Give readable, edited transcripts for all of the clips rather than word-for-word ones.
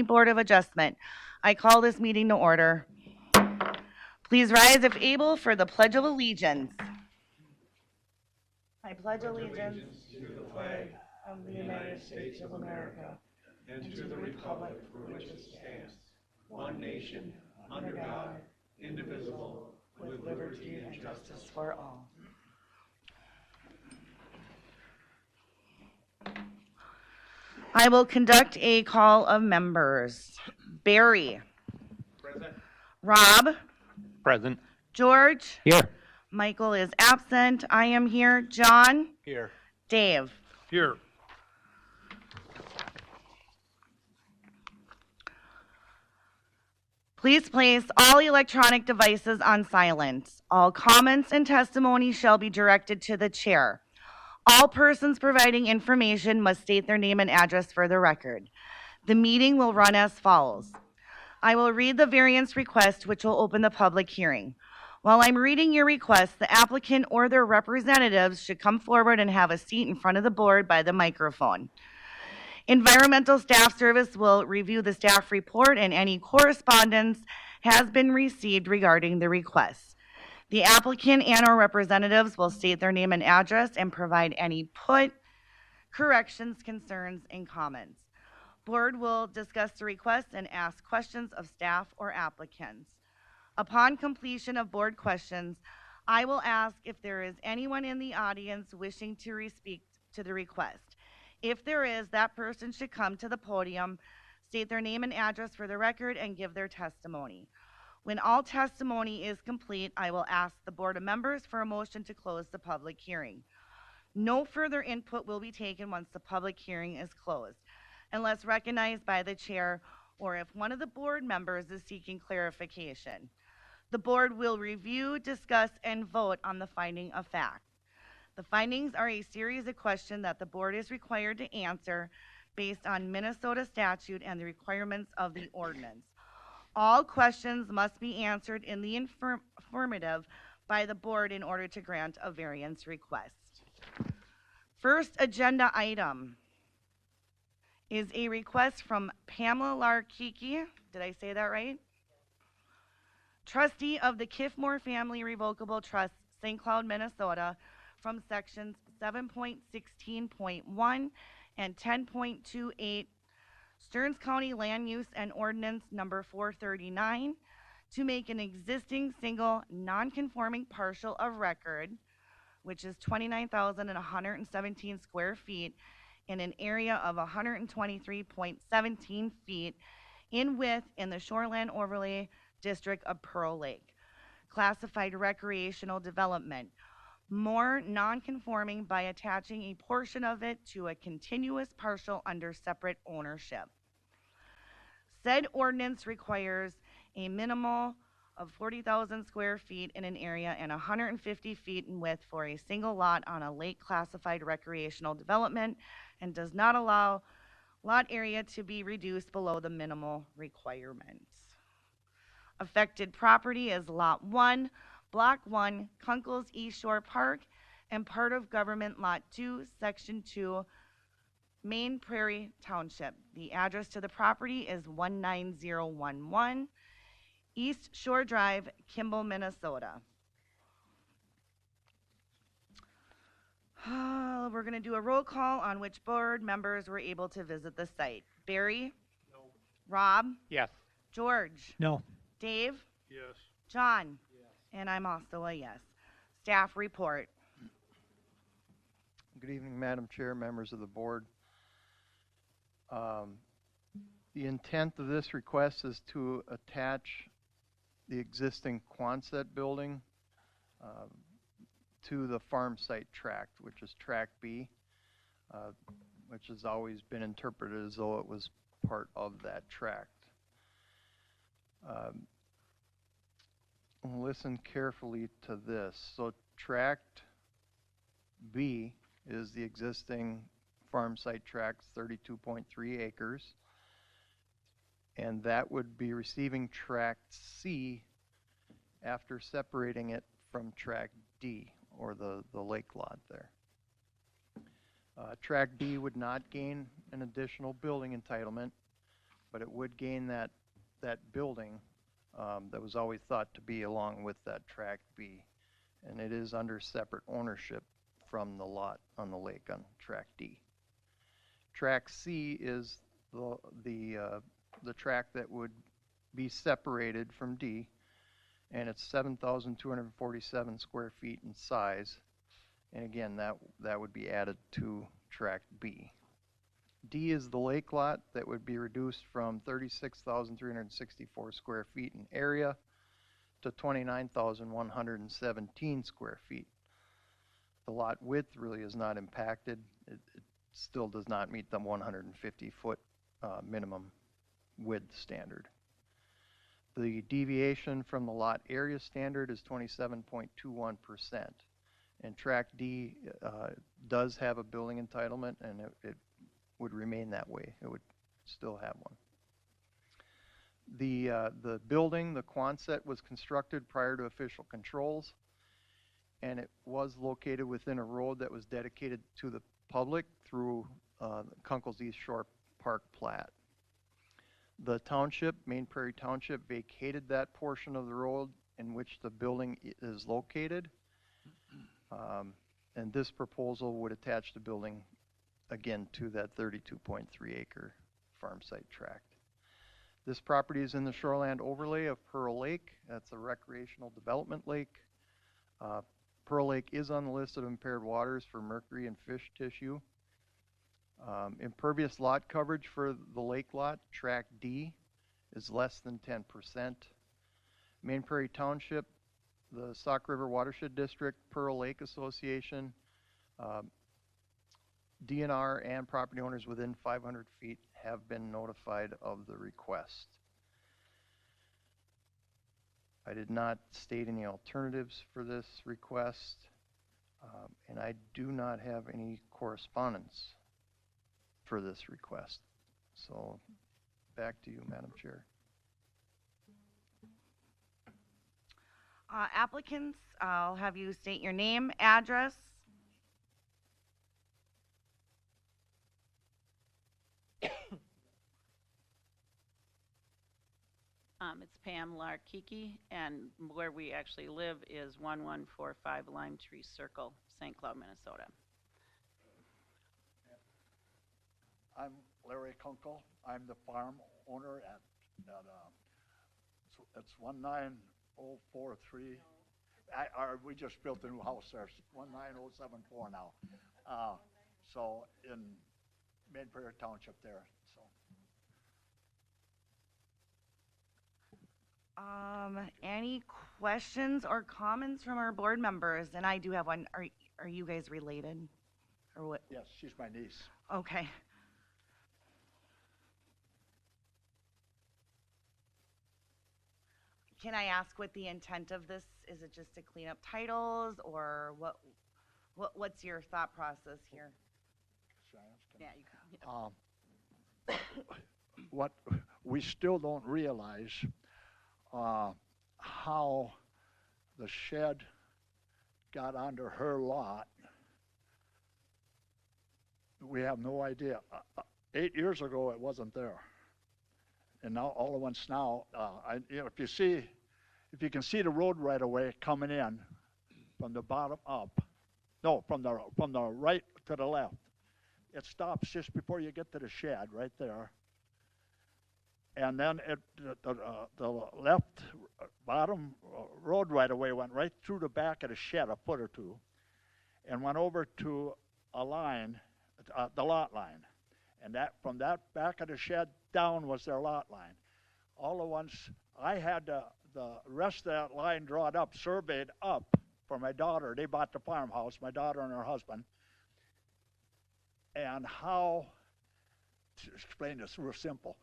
Board of Adjustment. I call this meeting to order. Please rise if able for the Pledge of Allegiance. I pledge allegiance to the flag of the United States of America and to the republic for which it stands, one nation, under God, indivisible, with liberty and justice for all. I will conduct a call of members. Barry. Present. Rob. Present. George. Here. Michael is absent. I am here. John. Here. Dave. Here. Please place all electronic devices on silent. All comments and testimony shall be directed to the chair. All persons providing information must state their name and address for the record. The meeting will run as follows. I will read the variance request, which will open the public hearing. While I'm reading your request, the applicant or their representatives should come forward and have a seat in front of the board by the microphone. Environmental Staff Service will review the staff report and any correspondence has been received regarding the request. The applicant and or representatives will state their name and address and provide any input, corrections, concerns, and comments. Board will discuss the request and ask questions of staff or applicants. Upon completion of board questions, I will ask if there is anyone in the audience wishing to speak to the request. If there is, that person should come to the podium, state their name and address for the record, and give their testimony. When all testimony is complete, I will ask the board of members for a motion to close the public hearing. No further input will be taken once the public hearing is closed, unless recognized by the chair or if one of the board members is seeking clarification. The board will review, discuss, and vote on the finding of fact. The findings are a series of questions that the board is required to answer based on Minnesota statute and the requirements of the ordinance. All questions must be answered in the affirmative by the board in order to grant a variance request. First agenda item is a request from Pamela Larkiki, did I say that right? Trustee of the Kiffmore Family Revocable Trust, St. Cloud, Minnesota, from sections 7.16.1 and 10.28 Stearns County Land Use and Ordinance number 439 to make an existing single non-conforming partial of record, which is 29,117 square feet in an area of 123.17 feet in width in the Shoreland Overlay District of Pearl Lake, classified recreational development, more non-conforming by attaching a portion of it to a continuous partial under separate ownership. Said ordinance requires a minimal of 40,000 square feet in an area and 150 feet in width for a single lot on a lake classified recreational development and does not allow lot area to be reduced below the minimal requirements. Affected property is Lot 1, Block 1, Kunkel's East Shore Park, and part of Government Lot 2, Section 2, Main Prairie Township. The address to the property is 19011 East Shore Drive, Kimball, Minnesota. We're going to do a roll call on which board members were able to visit the site. Barry? No. Rob? Yes. George? No. Dave? Yes. John? Yes. And I'm also a yes. Staff report. Good evening, Madam Chair, members of the board. The intent of this request is to attach the existing Quonset building to the farm site tract, which is Tract B, which has always been interpreted as though it was part of that tract. Listen carefully to this. So Tract B is the existing farm site tract, 32.3 acres. And that would be receiving Tract C after separating it from Tract D, or the lake lot there. Tract B would not gain an additional building entitlement. but it would gain that building that was always thought to be along with that Tract B. And it is under separate ownership from the lot on the lake on Tract D. Tract C is the tract that would be separated from D, and it's 7,247 square feet in size. And again, that would be added to Tract B. D is the lake lot that would be reduced from 36,364 square feet in area to 29,117 square feet. The lot width really is not impacted. It still does not meet the 150-foot minimum width standard. The deviation from the lot area standard is 27.21%. And Tract D does have a building entitlement, and it would remain that way. It would still have one. The building, the Quonset, was constructed prior to official controls, and it was located within a road that was dedicated to the public through Kunkel's East Shore Park plat. The township, Main Prairie Township, vacated that portion of the road in which the building is located, and this proposal would attach the building again to that 32.3 acre farm site tract. This property is in the shoreland overlay of Pearl Lake. That's a recreational development lake. Pearl Lake is on the list of impaired waters for mercury and fish tissue. Impervious lot coverage for the lake lot, Tract D, is less than 10%. Main Prairie Township, the Sauk River Watershed District, Pearl Lake Association, DNR and property owners within 500 feet have been notified of the request. I did not state any alternatives for this request, and I do not have any correspondence for this request. So back to you, Madam Chair. Applicants, I'll have you state your name, address. It's Pam Larkiki, and where we actually live is 1145 Lime Tree Circle, St. Cloud, Minnesota. I'm Larry Kunkel. I'm the farm owner at it's 19043. We just built a new house there, 19074 now. So in Main Prairie Township there. So. Any questions or comments from our board members? And I do have one. Are you guys related, or what? Yes, she's my niece. Okay. Can I ask what the intent of this is? It just to clean up titles, or what's your thought process here? Yeah, you can. What we still don't realize how the shed got onto her lot. We have no idea. 8 years ago, it wasn't there, and now all at once now, if you can see the road right away coming in from the bottom up, no, from the right to the left, it stops just before you get to the shed right there. And then the left bottom road right away went right through the back of the shed a foot or two and went over to a line, the lot line. And that from that back of the shed down was their lot line. All at once, I had the rest of that line drawn up, surveyed up for my daughter. They bought the farmhouse, my daughter and her husband. And how, to explain this real simple,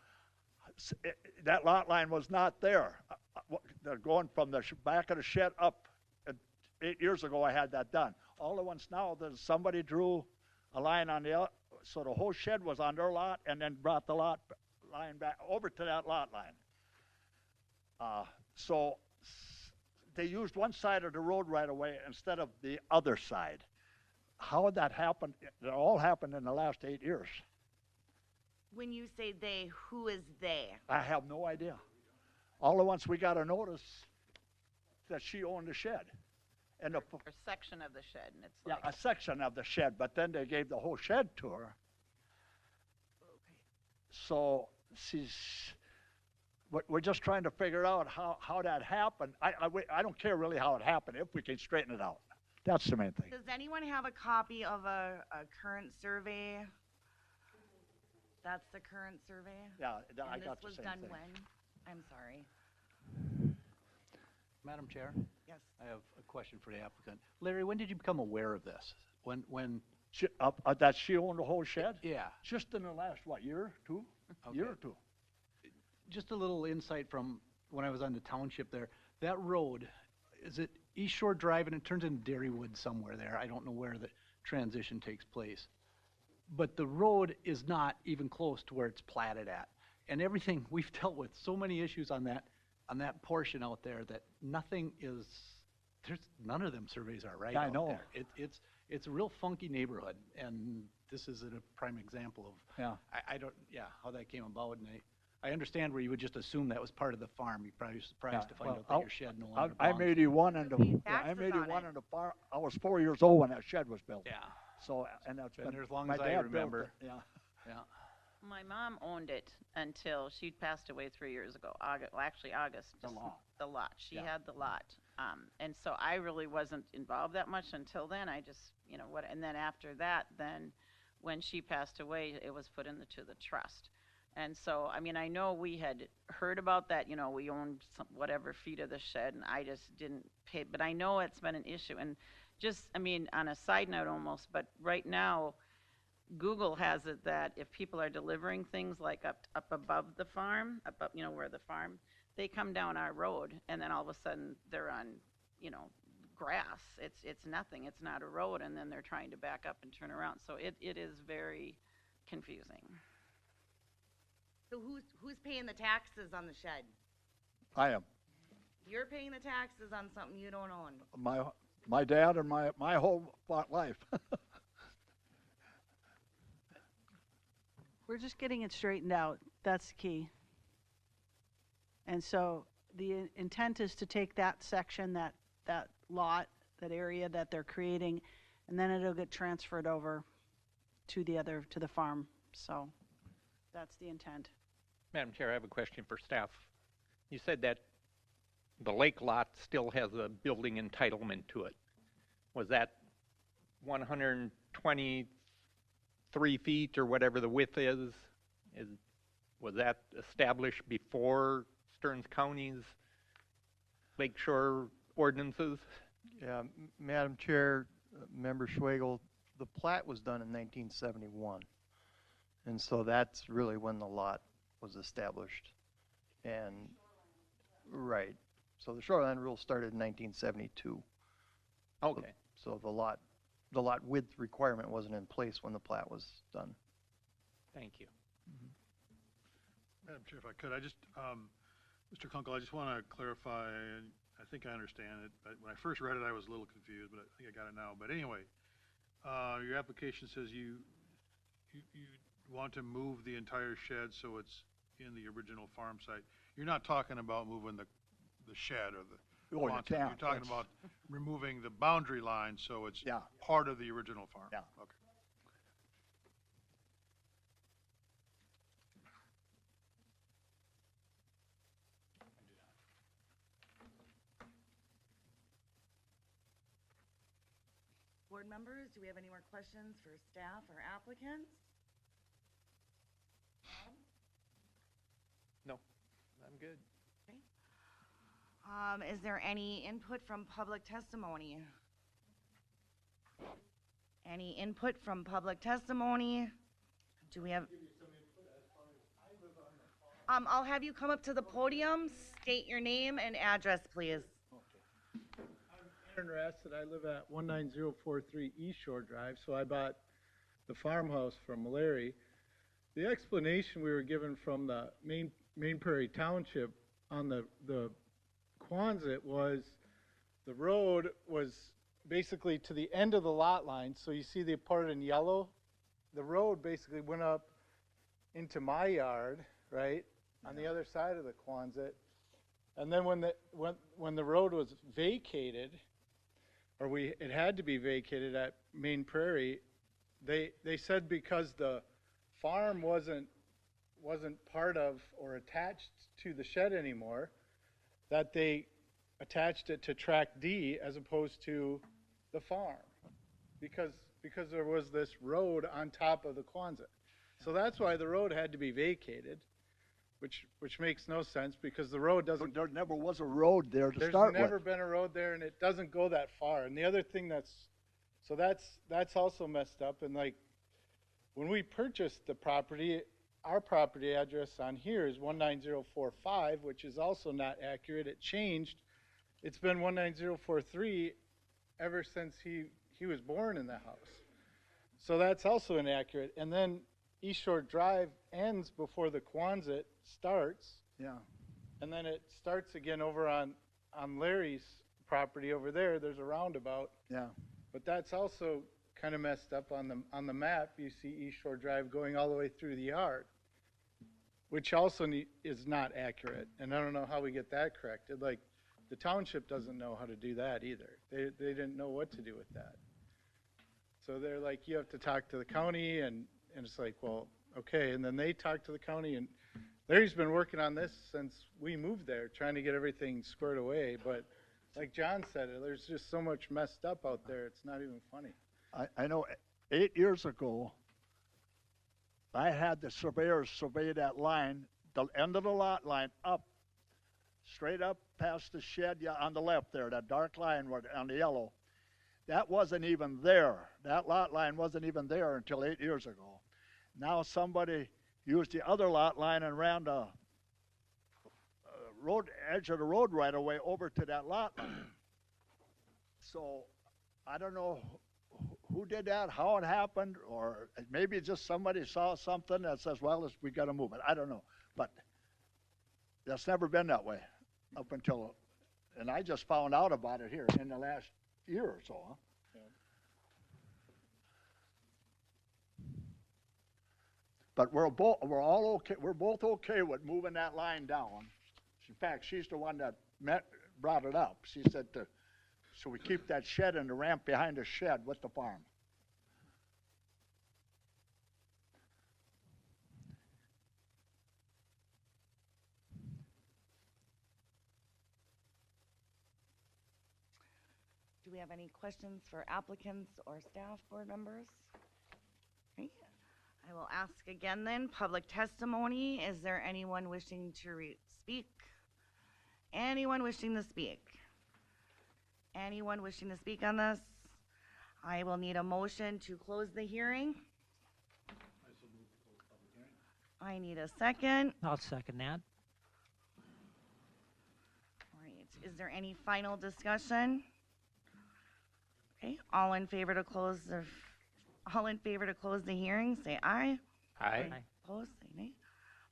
that lot line was not there. They're going from the back of the shed up. 8 years ago, I had that done. All at once now, somebody drew a line on the so the whole shed was on their lot, and then brought the lot line back over to that lot line. So they used one side of the road right away instead of the other side. How that happened? It all happened in the last 8 years. When you say they, who is they? I have no idea. All at once we got a notice that she owned the shed. And the, Or section of the shed, and it's yeah, like, a section of the shed, but then they gave the whole shed to her. So we're just trying to figure out how that happened. I don't care really how it happened, if we can straighten it out. That's the main thing. Does anyone have a copy of a current survey? That's the current survey? Yeah, I And got this the was same done thing. when? I'm sorry. Madam Chair, Yes. I have a question for the applicant. Larry, when did you become aware of this? When, That she owned the whole shed? yeah, Just in the last, what, year, two? Okay. Year or two? just a little insight from when I was on the township there. That road, is it East Shore Drive, and it turns into Dairywood somewhere there. I don't know where the transition takes place. But the road is not even close to where it's platted at. And everything, we've dealt with so many issues on that portion out there that nothing is, none of them surveys are right Yeah, I out know. there. It's a real funky neighborhood, and this is a prime example of, Yeah. I don't, yeah, how that came about, and I understand where you would just assume that was part of the farm. You'd probably be surprised to find well, out that your shed no longer I'm belongs. 81 and Pay I'm taxes on 81 it. and the farm. I was 4 years old when that shed was built. Yeah, So, and that's Been been, there as long my as I dad built remember. it, yeah. yeah. my mom owned it until she passed away 3 years ago, August, well, actually August. The just lot. The lot, she Yeah. had the lot. And so I really wasn't involved that much until then, I just, and then after that, then when she passed away, it was put into the trust. And so, I mean, I know we had heard about that, we owned some, whatever feet of the shed, and I just didn't pay, but I know it's been an issue. And just, I mean, on a side note almost, but right now, Google has it that if people are delivering things like up above the farm, up, where the farm, they come down our road, and then all of a sudden, they're on, grass. It's nothing, it's not a road, and then they're trying to back up and turn around. So it is very confusing. So who's paying the taxes on the shed? I am. You're paying the taxes on something you don't own. My dad and my whole life. We're just getting it straightened out. That's the key. And so the intent is to take that section, that lot, that area that they're creating, and then it'll get transferred over to the farm. So that's the intent. Madam Chair, I have a question for staff. You said that the lake lot still has a building entitlement to it. Was that 123 feet or whatever the width is? Was that established before Stearns County's lakeshore ordinances? Yeah, Madam Chair, Member Schwagel, the plat was done in 1971. And so that's really when the lot was established. And, right, so the shoreline rule started in 1972. Okay. So the lot width requirement wasn't in place when the plat was done. Thank you. Madam Chair, if I could, Mr. Kunkel, I just want to clarify, I think I understand it, but when I first read it, I was a little confused, but I think I got it now. But anyway, your application says you want to move the entire shed so it's in the original farm site. You're not talking about moving the shed or the Oh, you quantum. can't. You're talking about removing the boundary line so it's Yeah. part of the original farm. Yeah. Okay. Board members, do we have any more questions for staff or applicants? No, I'm good. Is there any input from public testimony? Any input from public testimony? Do we have? I'll have you come up to the podium, state your name and address, please. Aaron Rasted, I live at 19043 East Shore Drive, so I bought the farmhouse from Larry. The explanation we were given from the Main Prairie Township on the Quonset was the road was basically to the end of the lot line, so you see the part in yellow? The road basically went up into my yard, right, on the other side of the Quonset. And then when the road was vacated, or it had to be vacated at Main Prairie, they said because the farm wasn't part of or attached to the shed anymore, that they attached it to Tract D as opposed to the farm, because there was this road on top of the Quonset. So that's why the road had to be vacated, which makes no sense, because the road doesn't. There never was a road there to There's start never with. been a road there, and it doesn't go that far. And the other thing that's also messed up. And like, when we purchased the property, our property address on here is 19045, which is also not accurate. It changed. It's been 19043 ever since he was born in the house. So that's also inaccurate. And then East Shore Drive ends before the Quonset starts. Yeah. And then it starts again over on Larry's property over there. There's a roundabout, Yeah. but that's also kind of messed up on the map. You see East Shore Drive going all the way through the yard, which also is not accurate. And I don't know how we get that corrected. Like, the township doesn't know how to do that either. They didn't know what to do with that. So they're like, you have to talk to the county, and it's like, well, okay. And then they talk to the county, and Larry's been working on this since we moved there, trying to get everything squared away. But like John said, there's just so much messed up out there, it's not even funny. I know 8 years ago, I had the surveyors survey that line, the end of the lot line, up, straight up past the shed, yeah, on the left there, that dark line on the yellow. That wasn't even there. That lot line wasn't even there until 8 years ago. Now somebody used the other lot line and ran the road edge of the road right away over to that lot line. So I don't know who did that, how it happened, or maybe just somebody saw something that says, well, we got to move it. I don't know. But that's never been that way up until, and I just found out about it here in the last year or so. Huh? Yeah. But we're all okay. We're both okay with moving that line down. In fact, she's the one that brought it up. She said so we keep that shed and the ramp behind the shed with the farm. Do we have any questions for applicants or staff, board members? Okay. I will ask again then, public testimony. Is there anyone wishing to speak? Anyone wishing to speak? Anyone wishing to speak on this? I will need a motion to close the hearing. I need a second. I'll second that. All right. Is there any final discussion? Okay. All in favor to close the hearing, say aye. Aye. Opposed, say nay.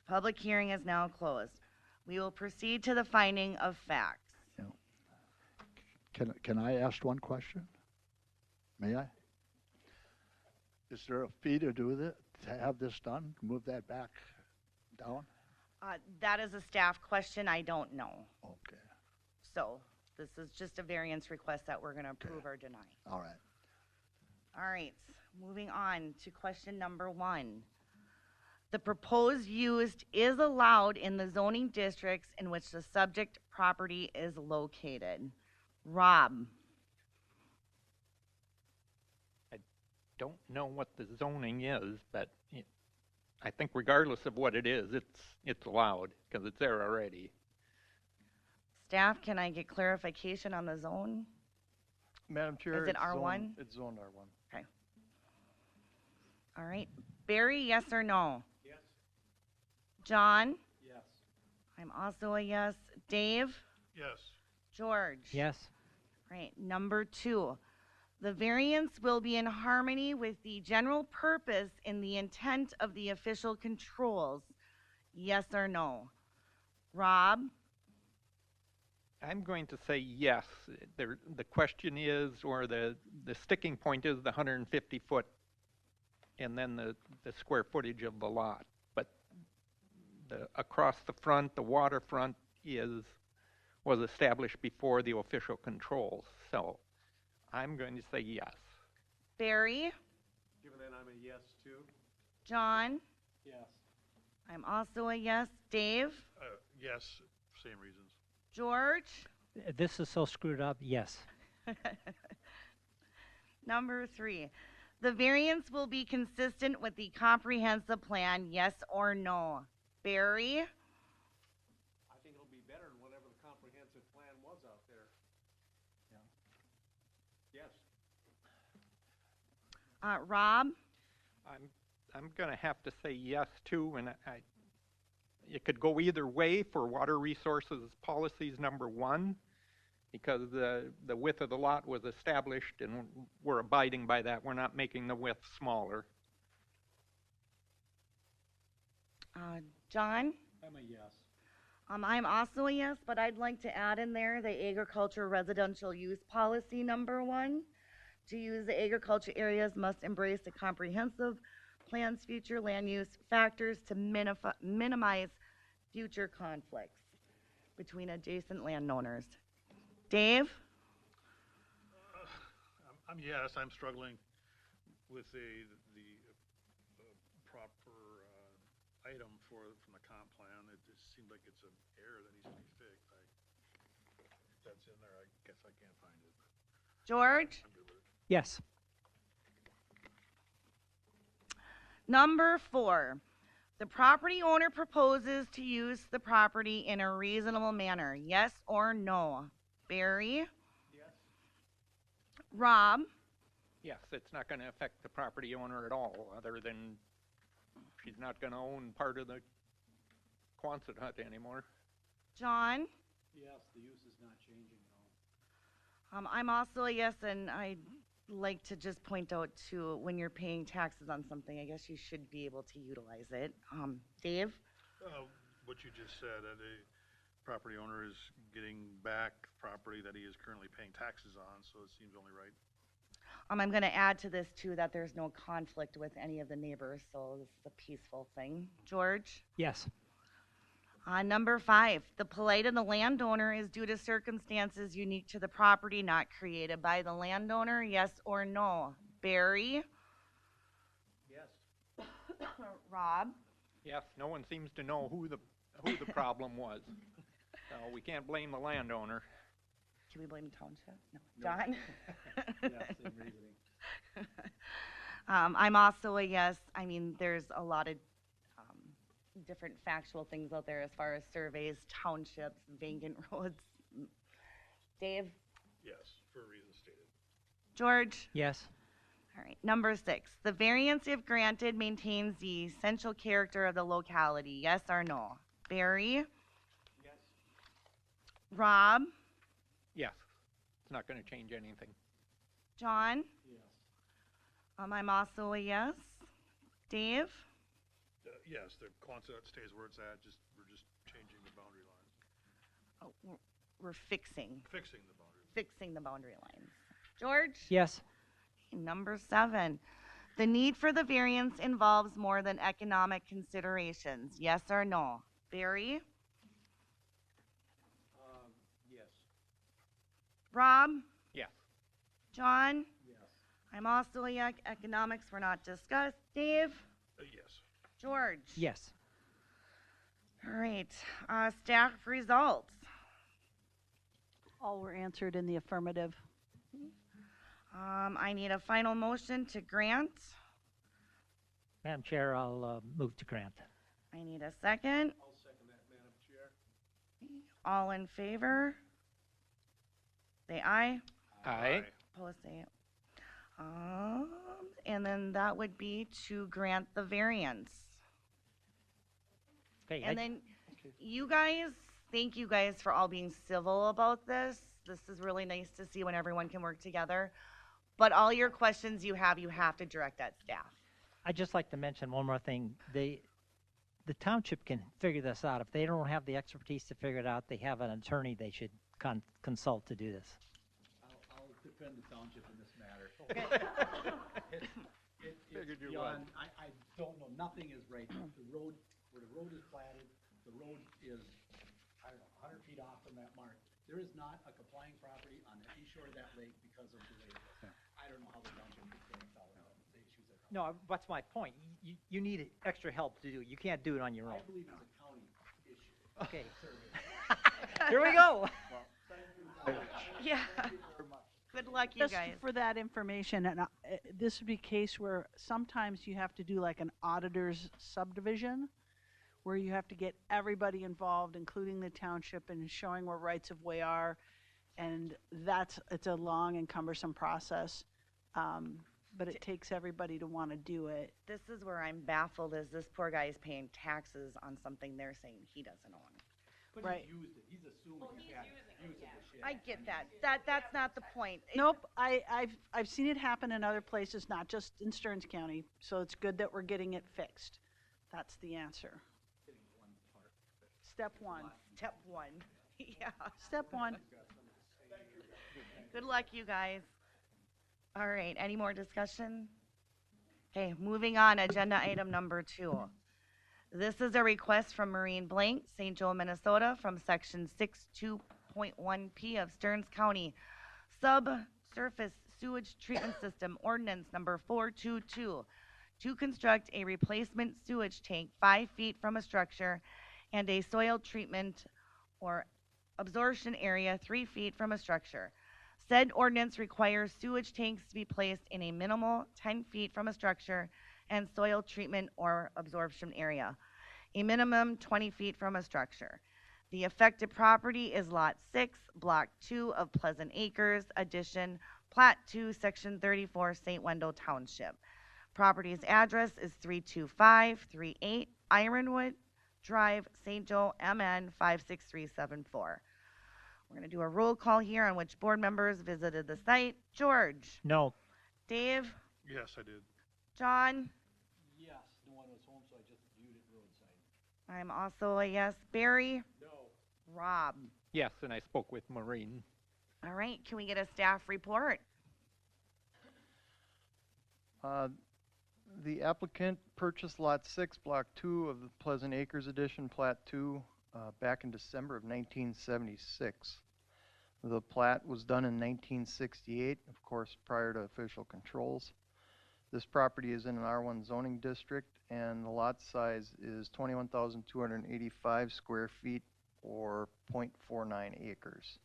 Public hearing is now closed. We will proceed to the finding of facts. Can I ask one question? May I? Is there a fee to do this, to have this done? Move that back down? That is a staff question. I don't know. Okay. So this is just a variance request that we're going to approve or deny. All right. All right. Moving on to question number 1. The proposed use is allowed in the zoning districts in which the subject property is located. Rob. Don't know what the zoning is, but I think regardless of what it is, it's allowed because it's there already. Staff, can I get clarification on the zone? Madam Chair. Is it it's R1? zoned- It's zoned R1. Okay. All right. Barry, yes or no? Yes. John? Yes. I'm also a yes. Dave? Yes. George? Yes. Right. Number 2. The variance will be in harmony with the general purpose and the intent of the official controls. Yes or no? Rob? I'm going to say yes. The question is, or the sticking point is the 150 foot and then the square footage of the lot. But across the front, the waterfront was established before the official controls. So I'm going to say yes. Barry? Given that, I'm a yes too. John? Yes. I'm also a yes. Dave? Yes, same reasons. George? This is so screwed up, yes. Number 3, the variance will be consistent with the comprehensive plan, yes or no? Barry? I think it'll be better than whatever the comprehensive plan was out there. Yes. Rob? I'm going to have to say yes too, and it could go either way for water resources policies number 1, because the width of the lot was established and we're abiding by that. We're not making the width smaller. John? I'm a yes. I'm also a yes, but I'd like to add in there the agriculture residential use policy number 1. To use the agriculture areas must embrace the comprehensive plan's future land use factors to minimize future conflicts between adjacent landowners. Dave? I'm yes. I'm struggling with the proper item from the comp plan. It just seems like it's an error that needs to be fixed. If that's in there, I guess I can't find it. George? I'm good with it. Yes. Number 4, the property owner proposes to use the property in a reasonable manner, yes or no? Barry? Yes. Rob? Yes, it's not going to affect the property owner at all, other than she's not going to own part of the Quonset hut anymore. John? Yes, the use is not changing at all. I'm also a yes, and I'd like to just point out too, when you're paying taxes on something, I guess you should be able to utilize it. Dave? What you just said, the property owner is getting back property that he is currently paying taxes on, so it seems only right. I'm going to add to this too that there's no conflict with any of the neighbors, so this is a peaceful thing. George? Yes. Number 5, the plight of the landowner is due to circumstances unique to the property not created by the landowner, yes or no? Barry? Yes. Rob? Yes, no one seems to know who the problem was. So we can't blame the landowner. Can we blame the township? No. John? Yes, same reasoning. I'm also a yes. I mean, there's a lot of different factual things out there as far as surveys, townships, vacant roads. Dave? Yes, for reasons stated. George? Yes. All right. Number 6, the variance, if granted, maintains the essential character of the locality, yes or no? Barry? Yes. Rob? Yes, it's not going to change anything. John? Yes. I'm also a yes. Dave? Yes, the Quonset hut stays where it's at, we're just changing the boundary lines. Oh, we're fixing Fixing the boundary. the boundary lines. George? Yes. Number 7, the need for the variance involves more than economic considerations, yes or no? Barry? Yes. Rob? Yes. John? Yes. I'm also a yes. Economics were not discussed. Dave? Yes. George? Yes. All right. Staff results. All were answered in the affirmative. I need a final motion to grant. Madam Chair, I'll move to grant. I need a second. I'll second that, Madam Chair. All in favor? Say aye. Aye. Opposed, say and then that would be to grant the variance. Okay. And then you guys, thank you guys for all being civil about this. This is really nice to see when everyone can work together. But all your questions you have to direct at staff. I'd just like to mention one more thing. The township can figure this out. If they don't have the expertise to figure it out, they have an attorney they should consult to do this. I'll defend the township in this matter. It's Figured you would. beyond, I don't know, nothing is right. The road where the road is platted, the road is, I don't know, 100 feet off from that mark. There is not a complying property on the east shore of that lake because of the way it is. I don't know how the township is going to solve the issues that come. No, that's my point. You need extra help to do. You can't do it on your I own. believe it's a county issue. Okay. Here we go. Yeah. Good luck, you Just guys. for that information, and this would be a case where sometimes you have to do like an auditor's subdivision, where you have to get everybody involved, including the township, and showing where rights of way are, and it's a long and cumbersome process, but it takes everybody to want to do it. This is where I'm baffled, is this poor guy is paying taxes on something they're saying he doesn't own. But Right. he's used it. He's assuming he can't use it to shit. I get that. That's not the point. Nope, I've seen it happen in other places, not just in Stearns County, so it's good that we're getting it fixed. That's the answer. Step one. Step one. Yeah. Step one. Good luck, you guys. All right, any more discussion? Okay, moving on, agenda item number 2. This is a request from Marine Blank, St. Joe, Minnesota, from section 62.1P of Stearns County Subsurface Sewage Treatment System Ordinance number 422 to construct a replacement sewage tank 5 feet from a structure and a soil treatment or absorption area 3 feet from a structure. Said ordinance requires sewage tanks to be placed in a minimal 10 feet from a structure and soil treatment or absorption area, a minimum 20 feet from a structure. The affected property is Lot 6, Block 2 of Pleasant Acres, Addition, Plat 2, Section 34, St. Wendell Township. Property's address is 32538 Ironwood Drive, St. Joe, MN 56374. We're going to do a roll call here on which board members visited the site. George? No. Dave? Yes, I did. John? Yes, no one was home, so I just viewed it roadside. I'm also a yes. Barry? No. Rob? Yes, and I spoke with Maureen. All right, can we get a staff report? The applicant purchased Lot 6, Block 2 of the Pleasant Acres Edition, Plat 2, back in December of 1976. The plat was done in 1968, of course, prior to official controls. This property is in an R1 zoning district, and the lot size is 21,285 square feet, or 0.49 acres.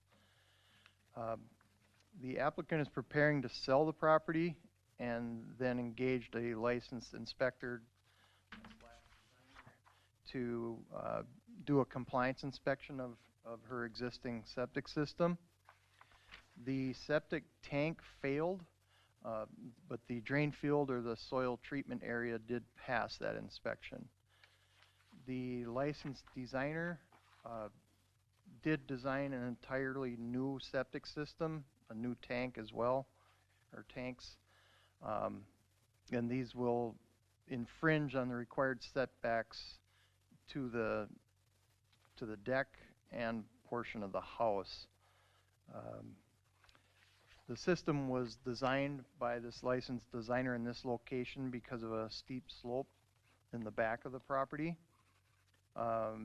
The applicant is preparing to sell the property and then engaged a licensed inspector to do a compliance inspection of her existing septic system. The septic tank failed, but the drain field or the soil treatment area did pass that inspection. The licensed designer did design an entirely new septic system, a new tank as well, or tanks. And these will infringe on the required setbacks to the deck and portion of the house. The system was designed by this licensed designer in this location because of a steep slope in the back of the property.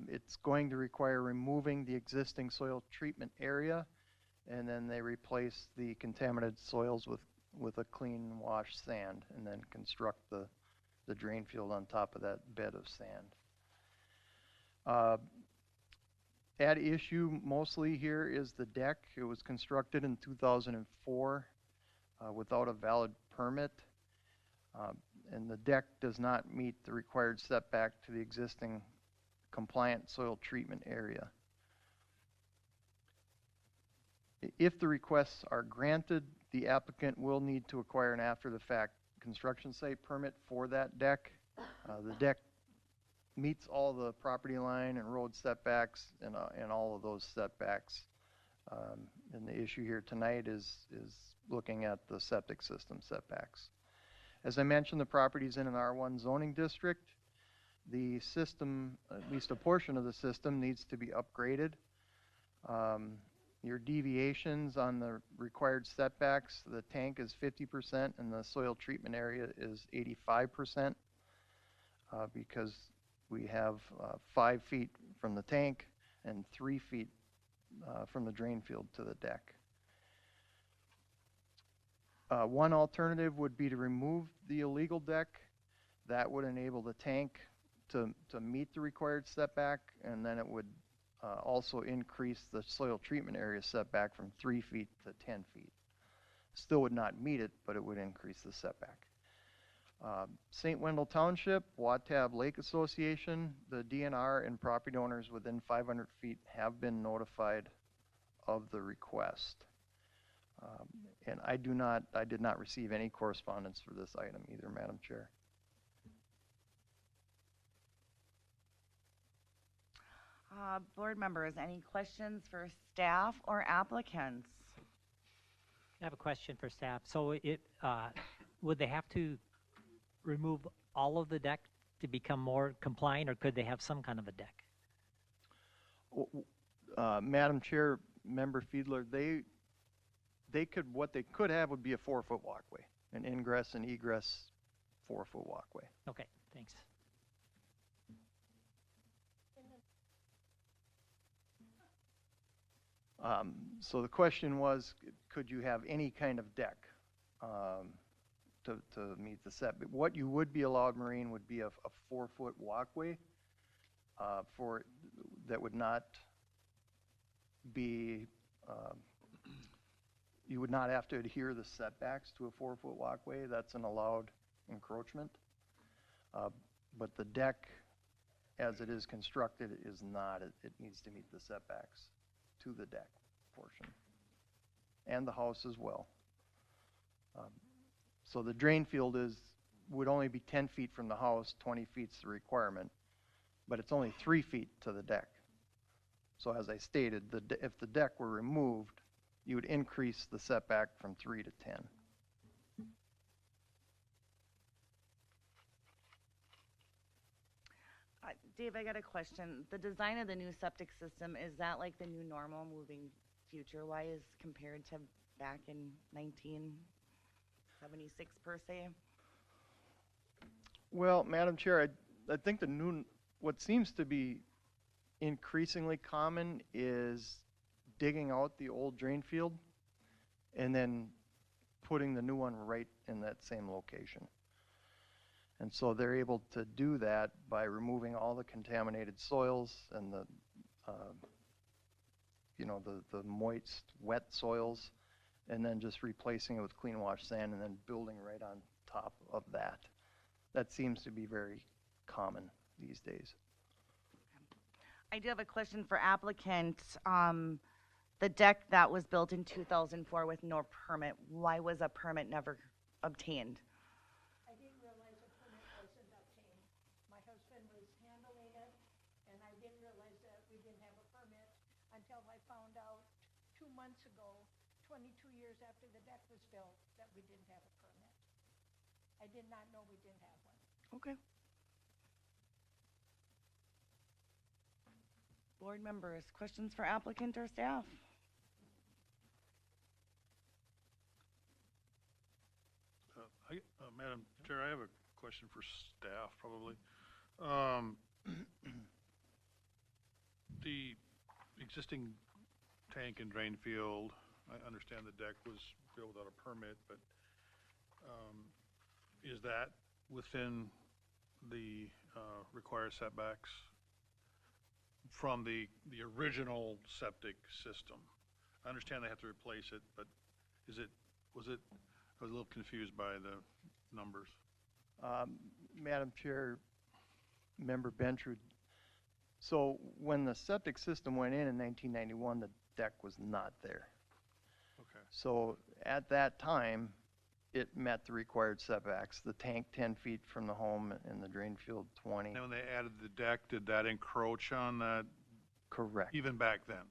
It's going to require removing the existing soil treatment area, and then they replace the contaminated soils with a clean wash sand, and then construct the drain field on top of that bed of sand. At issue mostly here is the deck. It was constructed in 2004 without a valid permit, and the deck does not meet the required setback to the existing compliant soil treatment area. If the requests are granted, the applicant will need to acquire an after-the-fact construction site permit for that deck. The deck meets all the property line and road setbacks and all of those setbacks. And the issue here tonight is looking at the septic system setbacks. As I mentioned, the property is in an R1 zoning district. The system, at least a portion of the system, needs to be upgraded. Your deviations on the required setbacks, the tank is 50% and the soil treatment area is 85%, because We have 5 feet from the tank and 3 feet from the drain field to the deck. One alternative would be to remove the illegal deck. That would enable the tank to meet the required setback, and then it would also increase the soil treatment area setback from 3 feet to 10 feet. Still would not meet it, but it would increase the setback. St. Wendell Township, Watab Lake Association, the DNR and property owners within 500 feet have been notified of the request. And I did not receive any correspondence for this item either, Madam Chair. Board members, any questions for staff or applicants? I have a question for staff. So would they have to remove all of the deck to become more compliant, or could they have some kind of a deck? Madam Chair, Member Fiedler, what they could have would be a 4-foot walkway, an ingress and egress 4-foot walkway. Okay, thanks. So the question was, could you have any kind of deck to meet the set? But what you would be allowed, Maureen, would be a 4-foot walkway that would not be, you would not have to adhere the setbacks to a 4-foot walkway. That's an allowed encroachment. But the deck, as it is constructed, is not. It needs to meet the setbacks to the deck portion and the house as well. So the drain field would only be 10 feet from the house, 20 feet's the requirement, but it's only 3 feet to the deck. So as I stated, if the deck were removed, you would increase the setback from 3 to 10. Dave, I got a question. The design of the new septic system, is that like the new normal moving future-wise compared to back in 1976 per se? Well, Madam Chair, I think what seems to be increasingly common is digging out the old drain field and then putting the new one right in that same location. And so they're able to do that by removing all the contaminated soils and the moist, wet soils, and then just replacing it with clean wash sand and then building right on top of that. That seems to be very common these days. I do have a question for applicant. The deck that was built in 2004 with no permit, why was a permit never obtained? I didn't realize a permit wasn't obtained. My husband was handling it, and I didn't realize that we didn't have a permit until I found out 2 months ago, 22 years after the deck was built, that we didn't have a permit. I did not know we didn't have one. Okay. Board members, questions for applicant or staff? Madam Chair, I have a question for staff, probably. The existing tank and drain field, I understand the deck was built without a permit, but is that within the required setbacks from the original septic system? I understand they have to replace it, but I was a little confused by the numbers. Madam Chair, Member Bentrud, so when the septic system went in 1991, the deck was not there. Okay. So at that time, it met the required setbacks. The tank 10 feet from the home and the drain field 20. And when they added the deck, did that encroach on that Correct. even back then?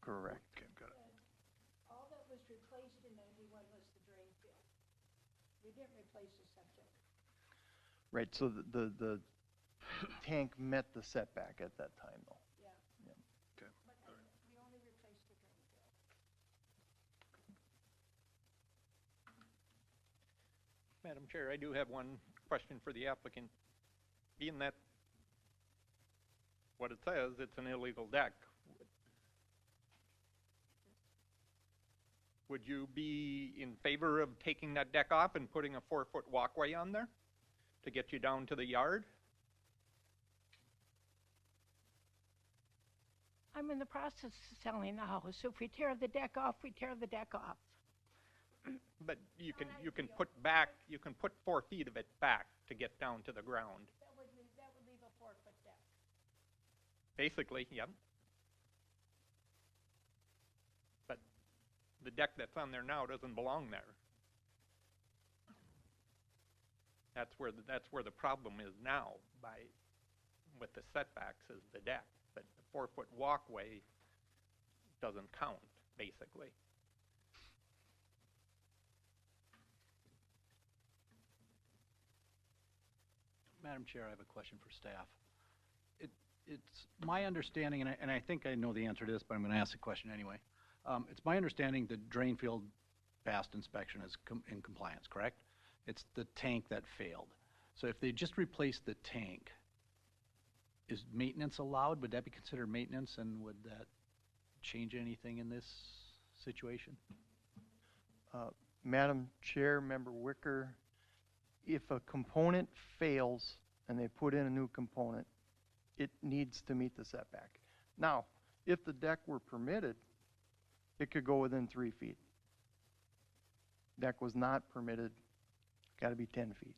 Correct. Okay, got it. All that was replaced in 91 was the drain field. We didn't replace the septic. Right, so the tank met the setback at that time, though. Yeah. Yeah. Okay. But we only replaced the drain field. Madam Chair, I do have one question for the applicant. Being that what it says, it's an illegal deck. Would you be in favor of taking that deck off and putting a 4-foot walkway on there to get you down to the yard? I'm in the process of selling the house. If we tear the deck off, we tear the deck off. But you can put 4 feet of it back to get down to the ground. That would leave a 4-foot deck. Basically, yep. But the deck that's on there now doesn't belong there. That's where the problem is now with the setbacks is the deck. But the 4-foot walkway doesn't count, basically. Madam Chair, I have a question for staff. It's my understanding, and I think I know the answer to this, but I'm going to ask the question anyway. It's my understanding the drain field past inspection is in compliance, correct? It's the tank that failed. So if they just replaced the tank, is maintenance allowed? Would that be considered maintenance, and would that change anything in this situation? Madam Chair, Member Wicker, if a component fails and they put in a new component, it needs to meet the setback. Now, if the deck were permitted, it could go within 3 feet. Deck was not permitted, got to be 10 feet.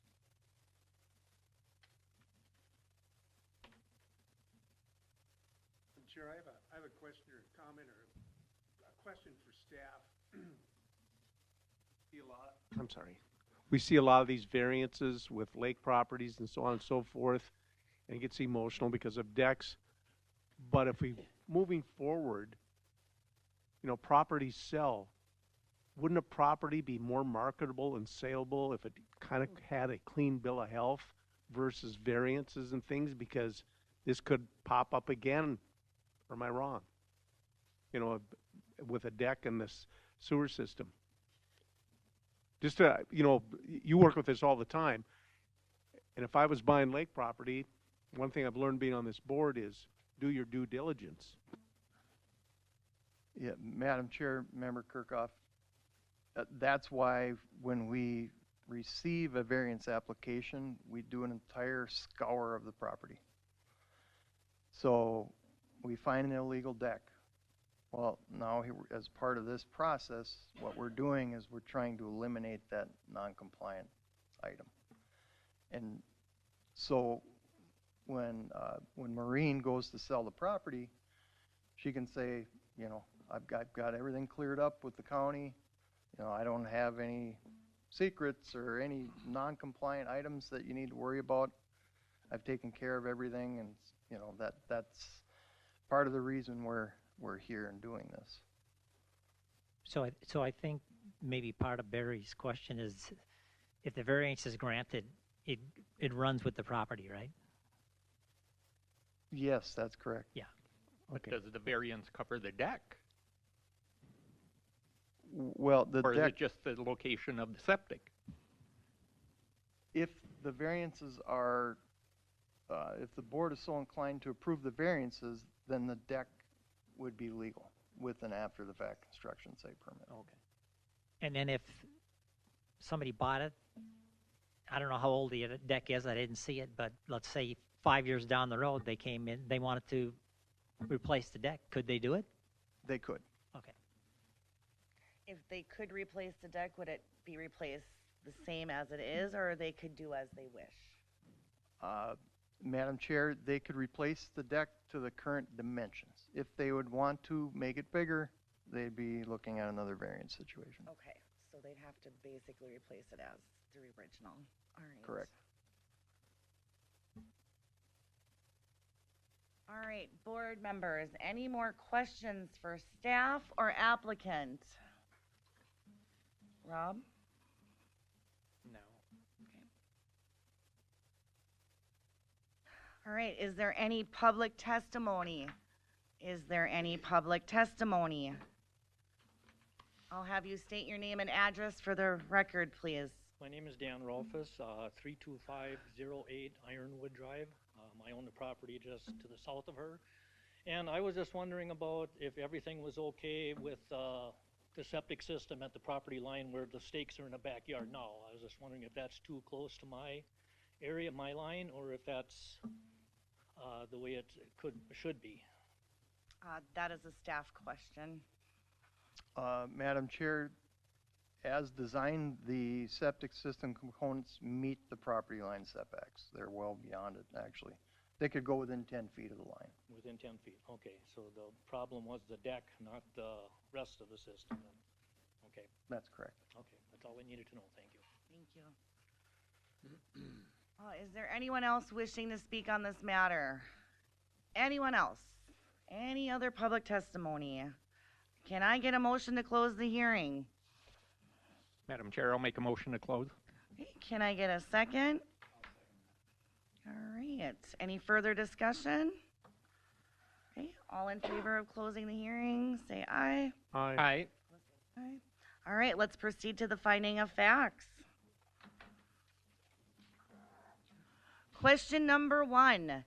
Chair, I have a question or a comment or a question for staff. We see a lot of these variances with lake properties and so on and so forth, and it gets emotional because of decks. But if we, moving forward, properties sell, wouldn't a property be more marketable and saleable if it kind of had a clean bill of health versus variances and things? Because this could pop up again. Or am I wrong? With a deck and this sewer system. Just to, you work with this all the time. And if I was buying lake property, one thing I've learned being on this board is do your due diligence. Yeah, Madam Chair, Member Kirkhoff, that's why when we receive a variance application, we do an entire scour of the property. So we find an illegal deck. Well, now as part of this process, what we're doing is we're trying to eliminate that non-compliant item. And so when Maureen goes to sell the property, she can say, I've got everything cleared up with the county. I don't have any secrets or any non-compliant items that you need to worry about. I've taken care of everything, and that's part of the reason we're here and doing this. So I think maybe part of Barry's question is, if the variance is granted, it runs with the property, right? Yes, that's correct. Yeah. Okay. Does the variance cover the deck? Well, the or deck, is it just the location of the septic? If the variances are, if the board is so inclined to approve the variances, then the deck would be legal with an after-the-fact construction site permit. Okay. And then if somebody bought it, I don't know how old the deck is, I didn't see it, but let's say 5 years down the road, they came in, they wanted to replace the deck. Could they do it? They could. Okay. If they could replace the deck, would it be replaced the same as it is, or they could do as they wish? Madam Chair, they could replace the deck to the current dimensions. If they would want to make it bigger, they'd be looking at another variance situation. Okay, so they'd have to basically replace it as the original. All right. Correct. All right, board members, any more questions for staff or applicant? Rob? No. Okay. All right, is there any public testimony? Is there any public testimony? I'll have you state your name and address for the record, please. My name is Dan Rolfus, 32508 Ironwood Drive. I own the property just to the south of her. And I was just wondering about if everything was okay with the septic system at the property line where the stakes are in the backyard now. I was just wondering if that's too close to my area, my line, or if that's the way it should be. That is a staff question. Madam Chair, as designed, the septic system components meet the property line setbacks. They're well beyond it, actually. They could go within 10 feet of the line. Within 10 feet, okay. So the problem was the deck, not the rest of the system. Okay, That's correct. okay, that's all I needed to know, thank you. Thank you. Is there anyone else wishing to speak on this matter? Anyone else? Any other public testimony? Can I get a motion to close the hearing? Madam Chair, I'll make a motion to close. Okay, can I get a second? All right. Any further discussion? Okay, all in favor of closing the hearing, say aye. Aye. Aye. Aye. All right, let's proceed to the finding of facts. Question number 1.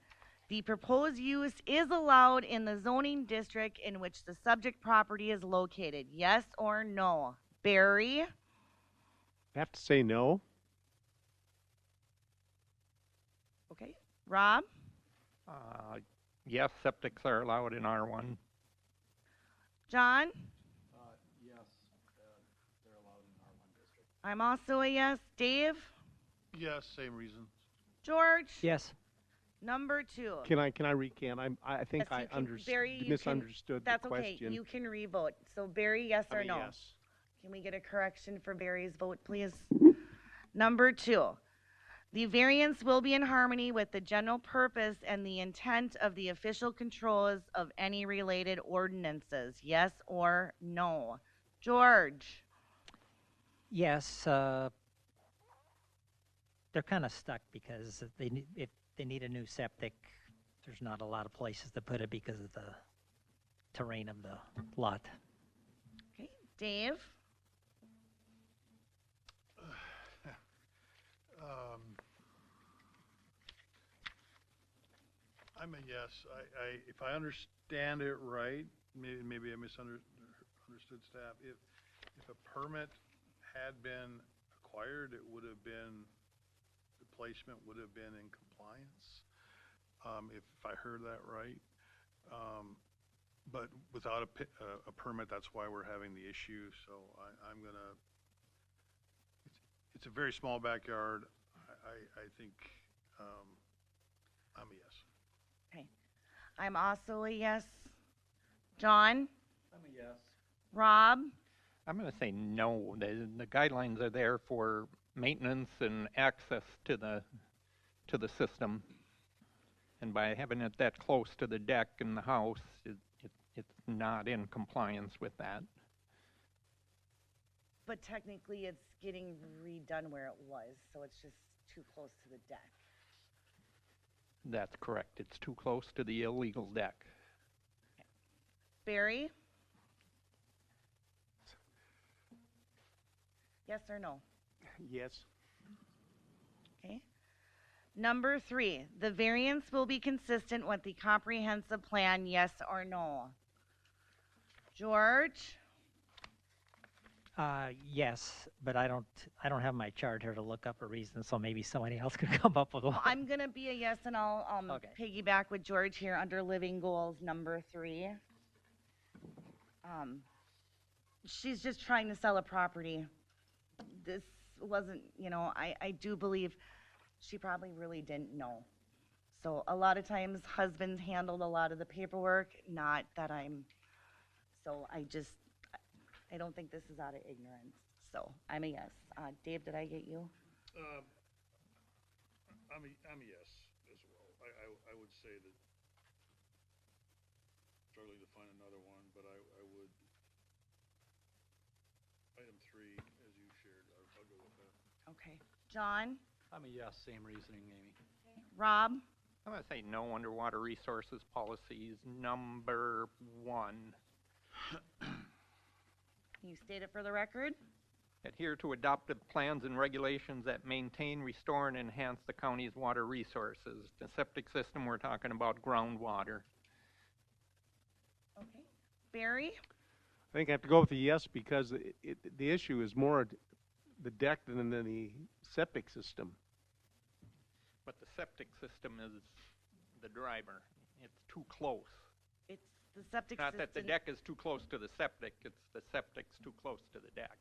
The proposed use is allowed in the zoning district in which the subject property is located. Yes or no? Barry? I have to say no. Okay. Rob? Yes, septics are allowed in R1. John? Yes, they're allowed in R1 district. I'm also a yes. Dave? Yes, same reason. George? Yes. Number 2. Can I recant? I think Yes, you can- Barry, you can- misunderstood the That's question. okay. You can revote. So Barry, yes I'm or a no? yes. Can we get a correction for Barry's vote, please? Number 2. The variance will be in harmony with the general purpose and the intent of the official controls of any related ordinances. Yes or no? George? Yes, they're kind of stuck because if they need a new septic, there's not a lot of places to put it because of the terrain of the lot. Okay. Dave? I'm a yes. If I understand it right, maybe I misunderstood staff. If a permit had been acquired, it would have been, the placement would have been in compliance, if I heard that right. But without a permit, that's why we're having the issue. So I'm gonna, it's a very small backyard. I think, I'm a yes. Okay. I'm also a yes. John? I'm a yes. Rob? I'm going to say no. The guidelines are there for maintenance and access to the system. And by having it that close to the deck and the house, it's not in compliance with that. But technically, it's getting redone where it was, so it's just too close to the deck. That's correct. It's too close to the illegal deck. Barry? Yes or no? Yes. Okay. Number 3, the variance will be consistent with the comprehensive plan, yes or no? George? Yes, but I don't have my chart here to look up a reason, so maybe somebody else could come up with one. I'm gonna be a yes, and I'll Okay. piggyback with George here under living goals number 3. She's just trying to sell a property. This wasn't, I do believe she probably really didn't know. So a lot of times husbands handled a lot of the paperwork, not that I don't think this is out of ignorance. So I'm a yes. Dave, did I get you? I'm a yes as well. I would say that, struggling to find another one, but I would, item 3, as you shared, I'll go with that. Okay. John? I'm a yes, same reasoning, Amy. Rob? I'm going to say no under water resources policies number 1. Can you state it for the record? Adhere to adopted plans and regulations that maintain, restore, and enhance the county's water resources. The septic system, we're talking about groundwater. Okay. Barry? I think I have to go with a yes because the issue is more the deck than the septic system. But the septic system is the driver. It's too close. It's the septic Not system. that the deck is too close to the septic, it's the septic's too close to the deck.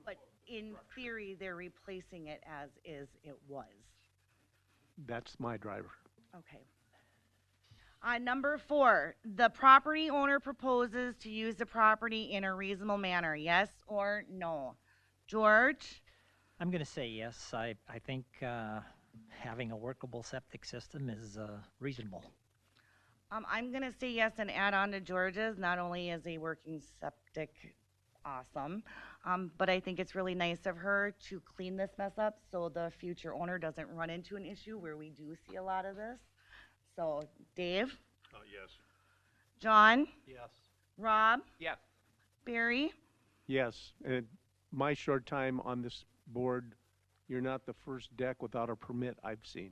But in theory, they're replacing it as is it was. That's my driver. Okay. Number 4, the property owner proposes to use the property in a reasonable manner, yes or no? George? I'm going to say yes. I think having a workable septic system is reasonable. I'm going to say yes and add on to George's. Not only is a working septic awesome, but I think it's really nice of her to clean this mess up so the future owner doesn't run into an issue where we do see a lot of this. So, Dave? Yes. John? Yes. Rob? Yes. Barry? Yes, and my short time on this board, you're not the first deck without a permit I've seen.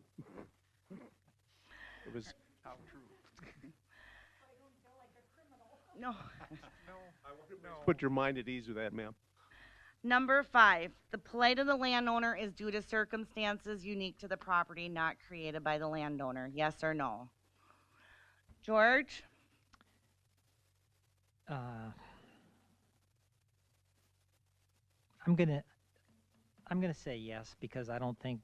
It was, How true. No. put your mind at ease with that, ma'am. Number 5, the plight of the landowner is due to circumstances unique to the property, not created by the landowner. Yes or no? George? I'm gonna say yes because I don't think.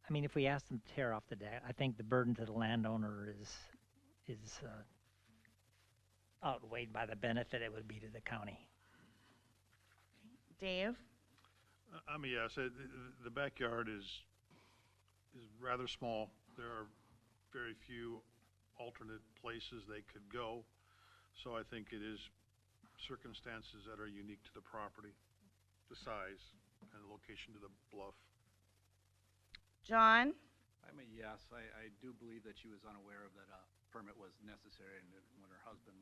I mean, if we ask them to tear off the deck, I think the burden to the landowner is outweighed by the benefit it would be to the county. Dave? I'm a yes. The backyard is rather small. There are very few alternate places they could go. So I think it is circumstances that are unique to the property, the size and the location to the bluff. John? I'm a yes. I do believe that she was unaware of that permit was necessary, and that when her husband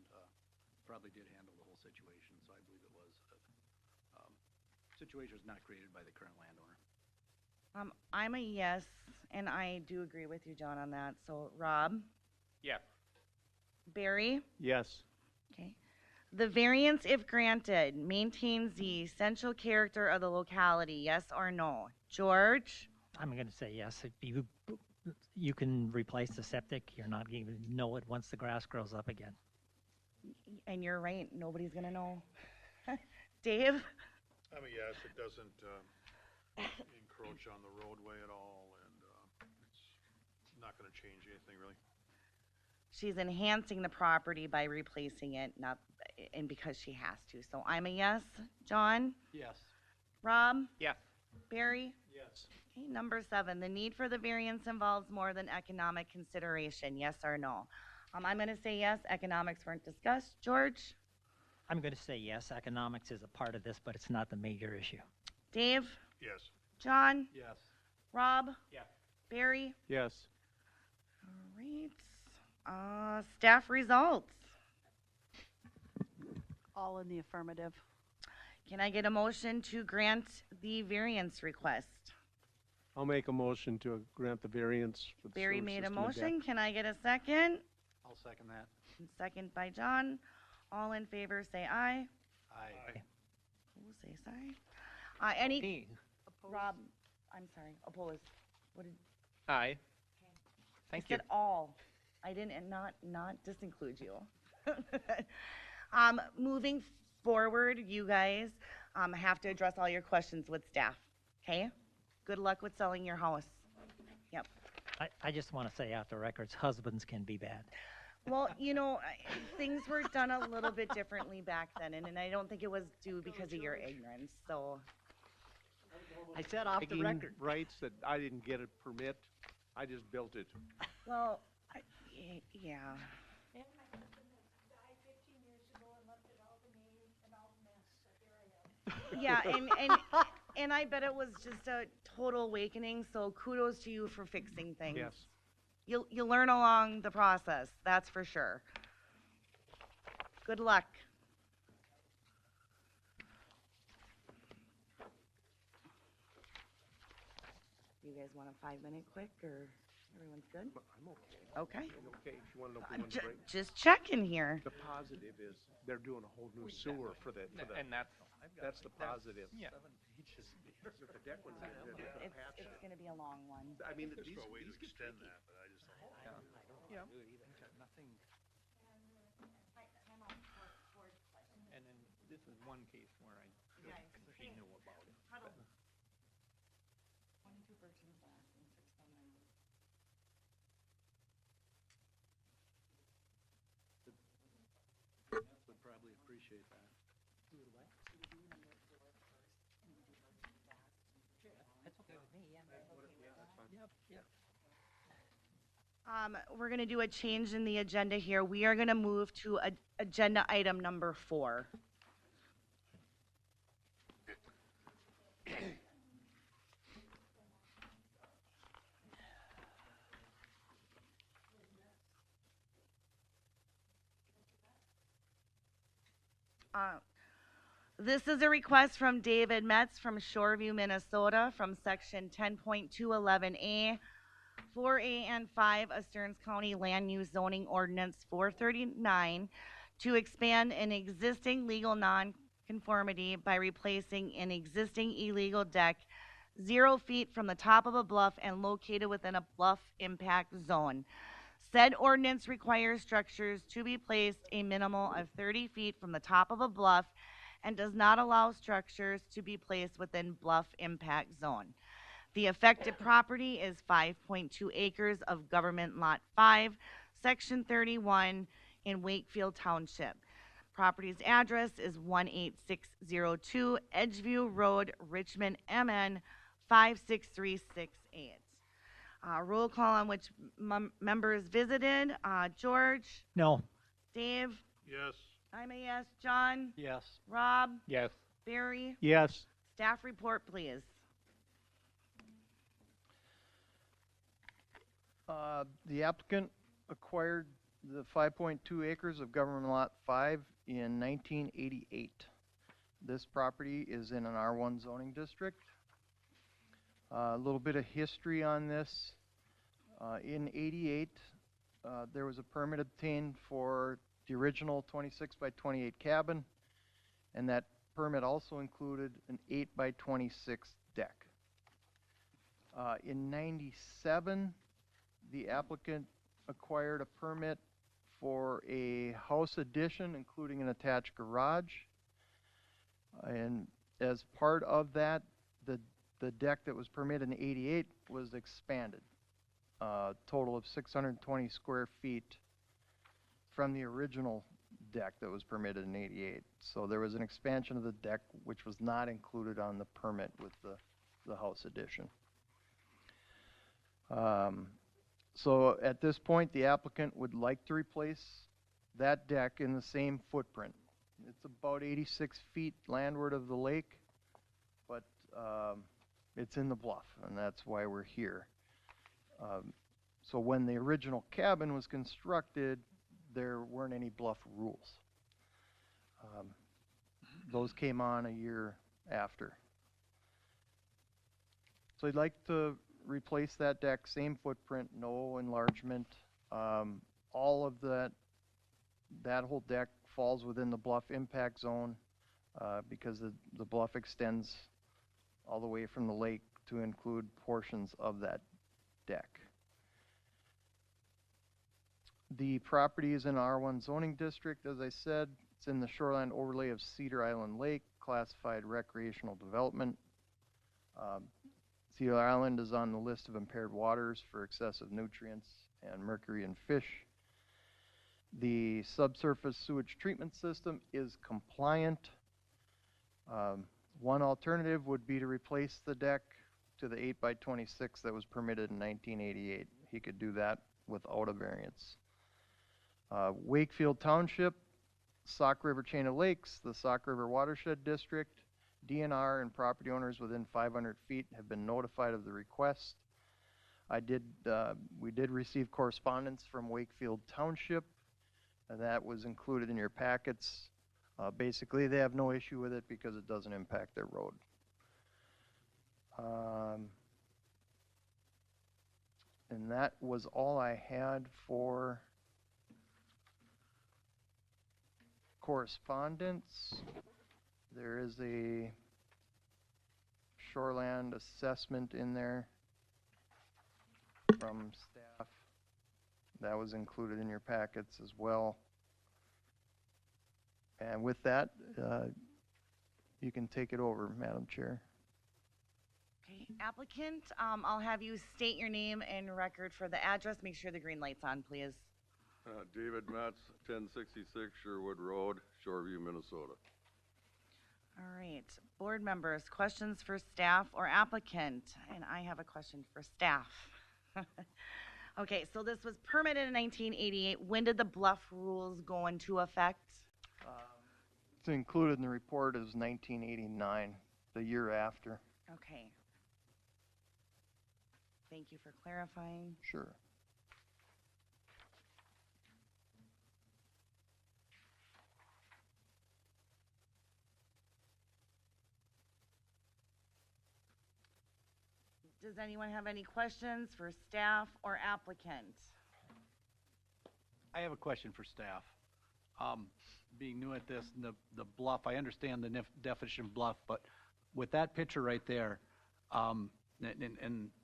probably did handle the whole situation, so I believe it was situation was not created by the current landowner. I'm a yes, and I do agree with you, John, on that. So, Rob? Yes. Barry? Yes. Okay. The variance, if granted, maintains the essential character of the locality, yes or no? George? I'm going to say yes. If you can replace the septic. You're not going to know it once the grass grows up again. And you're right, nobody's gonna know. Dave? I'm a yes. It doesn't encroach on the roadway at all, and it's not going to change anything really. She's enhancing the property by replacing it, not, and because she has to. So I'm a yes. John? Yes. Rob? Yes. Barry? Yes. Okay, number 7, the need for the variance involves more than economic consideration, yes or no? I'm gonna say yes, economics weren't discussed. George? I'm going to say yes. Economics is a part of this, but it's not the major issue. Dave? Yes. John? Yes. Rob? Yes. Barry? Yes. All right. Staff results. All in the affirmative. Can I get a motion to grant the variance request? I'll make a motion to grant the variance for the Barry sewer made a system and deck. motion. Can I get a second? I'll second that. And second by John. All in favor, say aye. Aye. Opposed, say sorry. Any, Rob, I'm sorry, opposed. What did, Aye. I Thank you. said all. I didn't, and not disinclude you. Moving forward, you guys, have to address all your questions with staff, okay? Good luck with selling your house. Yep. I just want to say out the records, husbands can be bad. Well, you know, things were done a little bit differently back then, and I don't think it was due because of your ignorance, so. I said off the Taking record. rights that I didn't get a permit, I just built it. Well, yeah. And my husband died 15 years ago and left it all to me and all the mess, so here I am. Yeah, and I bet it was just a total awakening, so kudos to you for fixing things. Yes. You'll learn along the process, that's for sure. Good luck. You guys want a 5-minute quick, or everyone's good? I'm okay. Okay. I'm okay. If you want to know if we I'm want to break. just checking here. The positive is they're doing a whole new sewer for the, And that's, that's the positive. yeah. If the deck one's in there, they're gonna patch It's it. gonna be a long one. I mean, Just these, for a way to these get extend tricky. that, but I just don't know. Yeah. Nothing. And then this is one case where she knew about it. but- 22 Birchman's last and 619. Would probably appreciate that. We're gonna do a change in the agenda here. We are gonna move to agenda item number 4. This is a request from David Metz from Shoreview, Minnesota, from section 10.211A, 4A and 5 of Stearns County Land Use Zoning Ordinance 439 to expand an existing legal nonconformity by replacing an existing illegal deck 0 feet from the top of a bluff and located within a bluff impact zone. Said ordinance requires structures to be placed a minimal of 30 feet from the top of a bluff and does not allow structures to be placed within bluff impact zone. The affected property is 5.2 acres of Government Lot 5, Section 31 in Wakefield Township. Property's address is 18602 Edgeview Road, Richmond, MN 56368. Roll call on which members visited. George, No. Dave, Yes. I'm a yes. John, Yes. Rob, Yes. Barry. Yes. Staff report, please. The applicant acquired the 5.2 acres of Government Lot 5 in 1988. This property is in an R1 zoning district. A little bit of history on this. In '88, there was a permit obtained for the original 26 by 28 cabin, and that permit also included an 8 by 26 deck. In '97, the applicant acquired a permit for a house addition, including an attached garage. And as part of that, the deck that was permitted in '88 was expanded. Total of 620 square feet from the original deck that was permitted in '88. So there was an expansion of the deck which was not included on the permit with the house addition. So at this point, the applicant would like to replace that deck in the same footprint. It's about 86 feet landward of the lake, but it's in the bluff, and that's why we're here. So when the original cabin was constructed, there weren't any bluff rules. Those came on a year after. So I'd like to replace that deck, same footprint, no enlargement. All of that whole deck falls within the bluff impact zone because the bluff extends all the way from the lake to include portions of that deck. The property is in R1 zoning district, as I said. It's in the shoreline overlay of Cedar Island Lake, classified recreational development. Cedar Island is on the list of impaired waters for excessive nutrients and mercury in fish. The subsurface sewage treatment system is compliant. One alternative would be to replace the deck to the 8 by 26 that was permitted in 1988. He could do that without a variance. Wakefield Township, Sauk River Chain of Lakes, the Sauk River Watershed District, DNR and property owners within 500 feet have been notified of the request. We did receive correspondence from Wakefield Township, and that was included in your packets. Basically, they have no issue with it because it doesn't impact their road. And that was all I had for correspondence. There is a shoreland assessment in there from staff. That was included in your packets as well. And with that, you can take it over, Madam Chair. Okay, applicant, I'll have you state your name and record for the address. Make sure the green light's on, please. David Metz, 1066 Sherwood Road, Shoreview, Minnesota. All right, board members, questions for staff or applicant? And I have a question for staff. Okay, so this was permitted in 1988. When did the bluff rules go into effect? It's included in the report as 1989, the year after. Okay. Thank you for clarifying. Sure. Does anyone have any questions for staff or applicant? I have a question for staff. Being new at this, the bluff, I understand the definition of bluff, but with that picture right there, and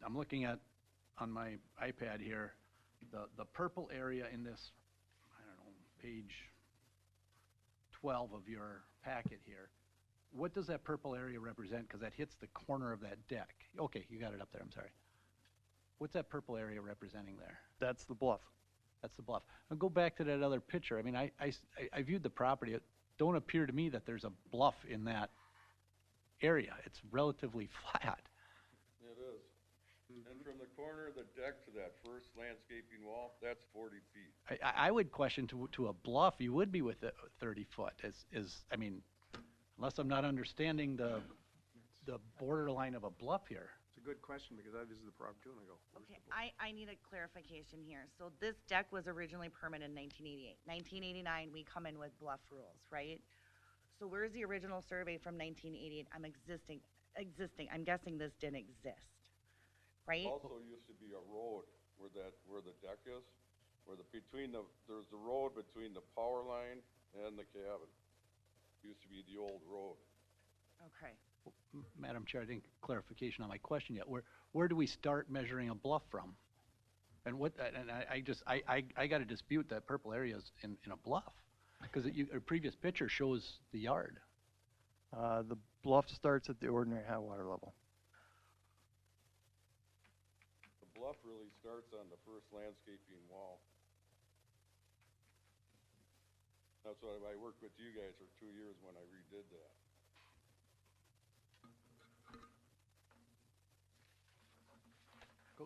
I'm looking at, on my iPad here, the purple area in this, I don't know, page 12 of your packet here. What does that purple area represent? Because that hits the corner of that deck. Okay, you got it up there, I'm sorry. What's that purple area representing there? That's the bluff. That's the bluff. I'll go back to that other picture. I mean, I viewed the property. It don't appear to me that there's a bluff in that area. It's relatively flat. It is. And from the corner of the deck to that first landscaping wall, that's 40 feet. I would question to a bluff, you would be with 30 foot. I mean, unless I'm not understanding the borderline of a bluff here. It's a good question because I visited the property too and I go, where's Okay, the bluff? I need a clarification here. So this deck was originally permitted in 1988. 1989, we come in with bluff rules, right? So where's the original survey from 1988? I'm I'm guessing this didn't exist, right? Also used to be a road where the deck is, there's the road between the power line and the cabin. Used to be the old road. Okay. Madam Chair, I didn't get clarification on my question yet. Where do we start measuring a bluff from? And I got to dispute that purple area is in a bluff because a previous picture shows the yard. The bluff starts at the ordinary high water level. The bluff really starts on the first landscaping wall. That's why I worked with you guys for 2 years when I redid that.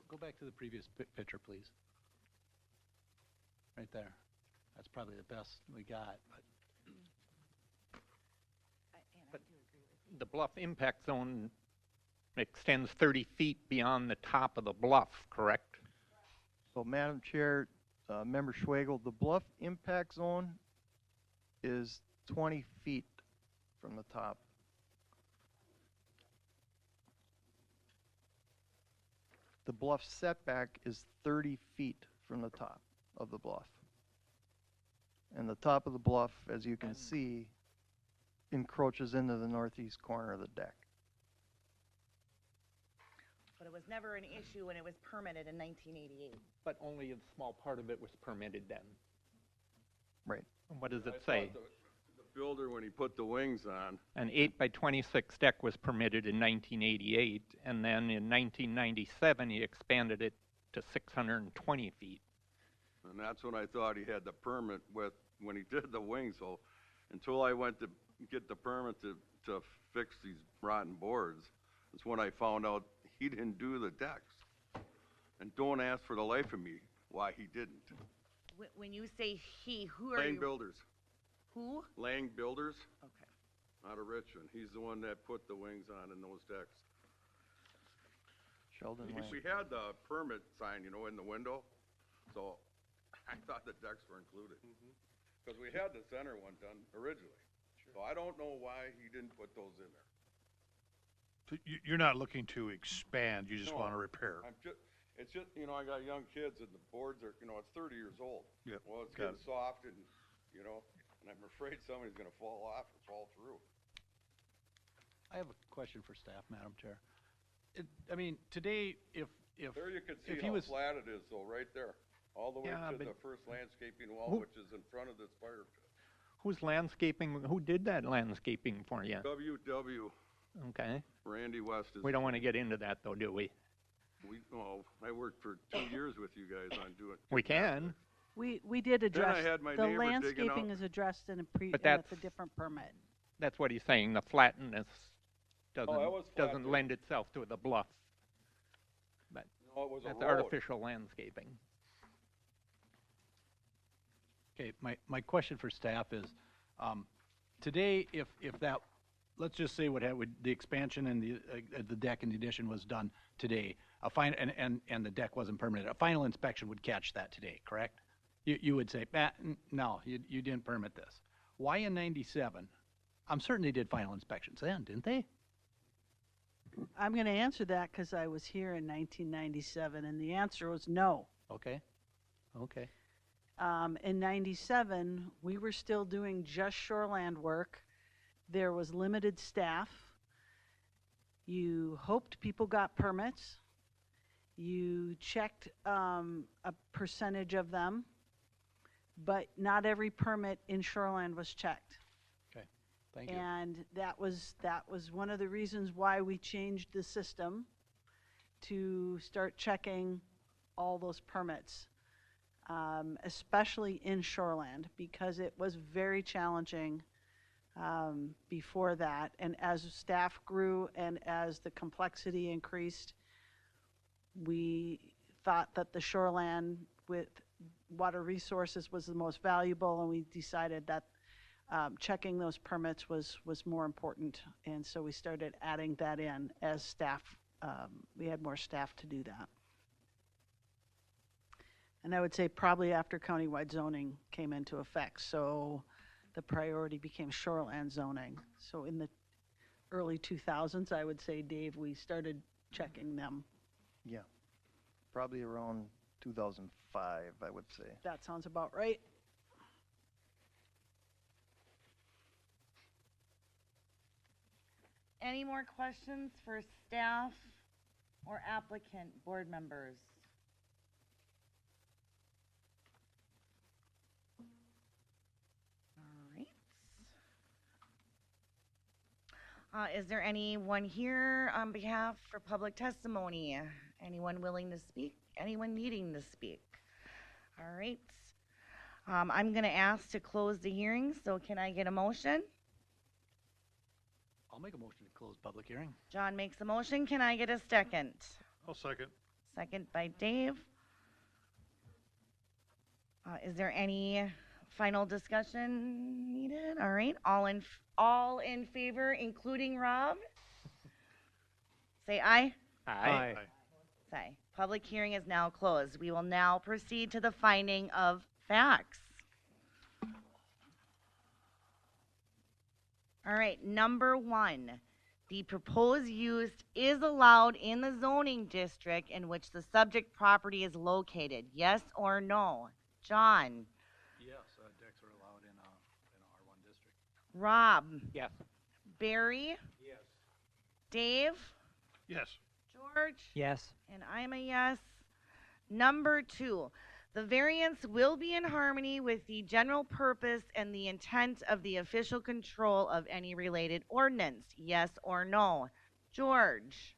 Go back to the previous picture, please. Right there. That's probably the best we got. But the bluff impact zone extends 30 feet beyond the top of the bluff, correct? So, Madam Chair, Member Schwagel, the bluff impact zone is 20 feet from the top. The bluff setback is 30 feet from the top of the bluff. And the top of the bluff, as you can see, encroaches into the northeast corner of the deck. But it was never an issue when it was permitted in 1988. But only a small part of it was permitted then. Right. And what does it I say? thought the builder, when he put the wings on, An 8 by 26 deck was permitted in 1988, and then in 1997 he expanded it to 620 feet. and that's when I thought he had the permit when he did the wings. So until I went to get the permit to fix these rotten boards, that's when I found out he didn't do the decks. And don't ask for the life of me why he didn't. When you say he, who are Lang you? Builders. Who? Lang Builders Okay. out of Richmond. He's the one that put the wings on in those decks. Sheldon Lang. We had the permit sign, in the window, so I thought the decks were included. Because we had the center one done originally. So I don't know why he didn't put those in there. So you're not looking to expand, you just No, want to repair? It's just, you know, I got young kids and the boards are, you know, it's 30 years old. Yep, Well, it's got getting soft and, you know, and I'm afraid somebody's gonna fall off or fall through. I have a question for staff, Madam Chair. I mean, today, if There you can see if he how was- flat it is though, right there. All the way Yeah, to but the first landscaping wall, who- which is in front of this fire pit. Who's landscaping, who did that landscaping for you? WW, Okay, Randy West is. we don't want to get into that though, do we? I worked for 2 years with you guys on doing. We can, We did address, had my the neighbor digging landscaping out- is addressed in a But with a that's- different permit. that's what he's saying, the flatness that was flat doesn't there. lend itself to the bluff. But No, it was a that's road. artificial landscaping. Okay, my question for staff is, today, if that, let's just say the expansion and the deck and the addition was done today, and the deck wasn't permitted, a final inspection would catch that today, correct? You would say, no, you didn't permit this. Why in 97? I'm certain they did final inspections then, didn't they? I'm going to answer that because I was here in 1997, and the answer was no. Okay. In 97, we were still doing just shoreland work. There was limited staff. You hoped people got permits. You checked a percentage of them, but not every permit in shoreland was checked. Thank you. And that was one of the reasons why we changed the system to start checking all those permits, especially in shoreland, because it was very challenging before that. And as staff grew and as the complexity increased, we thought that the shoreland with water resources was the most valuable, and we decided that checking those permits was more important, and so we started adding that in as staff. We had more staff to do that. And I would say probably after countywide zoning came into effect, so the priority became shoreland zoning. So in the early 2000s, I would say, Dave, we started checking them. Yeah, probably around 2005, I would say. That sounds about right. Any more questions for staff or applicant board members? All right. Is there anyone here on behalf for public testimony? Anyone willing to speak? Anyone needing to speak? All right. I'm going to ask to close the hearing, so can I get a motion? I'll make a motion to close public hearing. John makes a motion. Can I get a second? I'll second. Second by Dave. Is there any final discussion needed? All right, all in favor, including Rob? Say aye. Aye. Say. Public hearing is now closed. We will now proceed to the finding of facts. All right, number 1, the proposed use is allowed in the zoning district in which the subject property is located. Yes or no? John? Yes, decks are allowed in R1 district. Rob? Yes. Barry? Yes. Dave? Yes. George? Yes. And I'm a yes. Number 2, the variance will be in harmony with the general purpose and the intent of the official control of any related ordinance. Yes or no? George?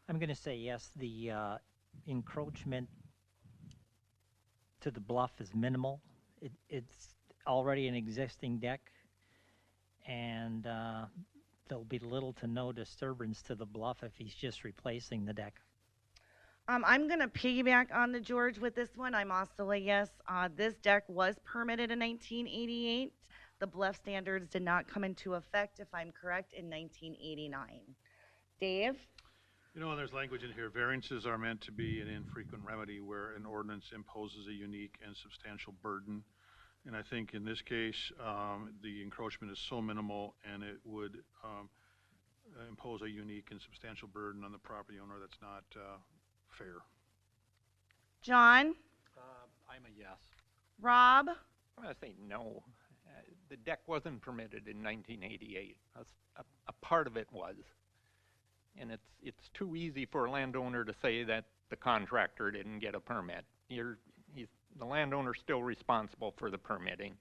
I'm going to say yes. The encroachment to the bluff is minimal. It's already an existing deck, and there'll be little to no disturbance to the bluff if he's just replacing the deck. I'm going to piggyback on the George with this one. I'm also a yes. This deck was permitted in 1988. The bluff standards did not come into effect, if I'm correct, in 1989. Dave? You know, there's language in here, variances are meant to be an infrequent remedy where an ordinance imposes a unique and substantial burden. And I think in this case, the encroachment is so minimal and it would impose a unique and substantial burden on the property owner that's not fair. John? I'm a yes. Rob? I'm going to say no. The deck wasn't permitted in 1988. A part of it was. And it's too easy for a landowner to say that the contractor didn't get a permit. The landowner's still responsible for the permitting.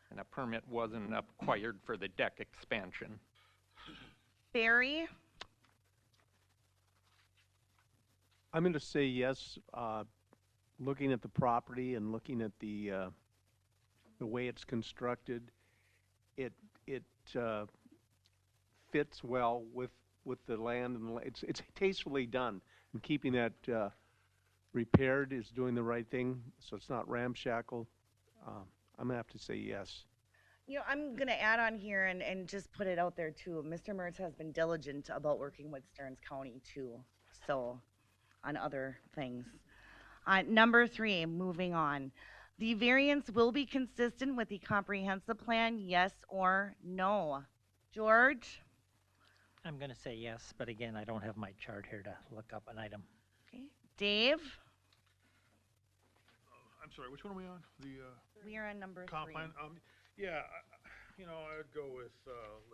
And a permit wasn't acquired for the deck expansion. Barry? I'm going to say yes. Looking at the property and looking at the way it's constructed, it fits well with the land, and it's tastefully done. And keeping that repaired is doing the right thing, so it's not ramshackle. I'm gonna have to say yes. You know, I'm going to add on here and just put it out there too. Mr. Mertz has been diligent about working with Stearns County too, so on other things. Number 3, moving on. The variance will be consistent with the comprehensive plan, yes or no? George? I'm going to say yes, but again, I don't have my chart here to look up an item. Okay. Dave? I'm sorry, which one are we on? The, We are on number 3. comp plan? Yeah, I would go with,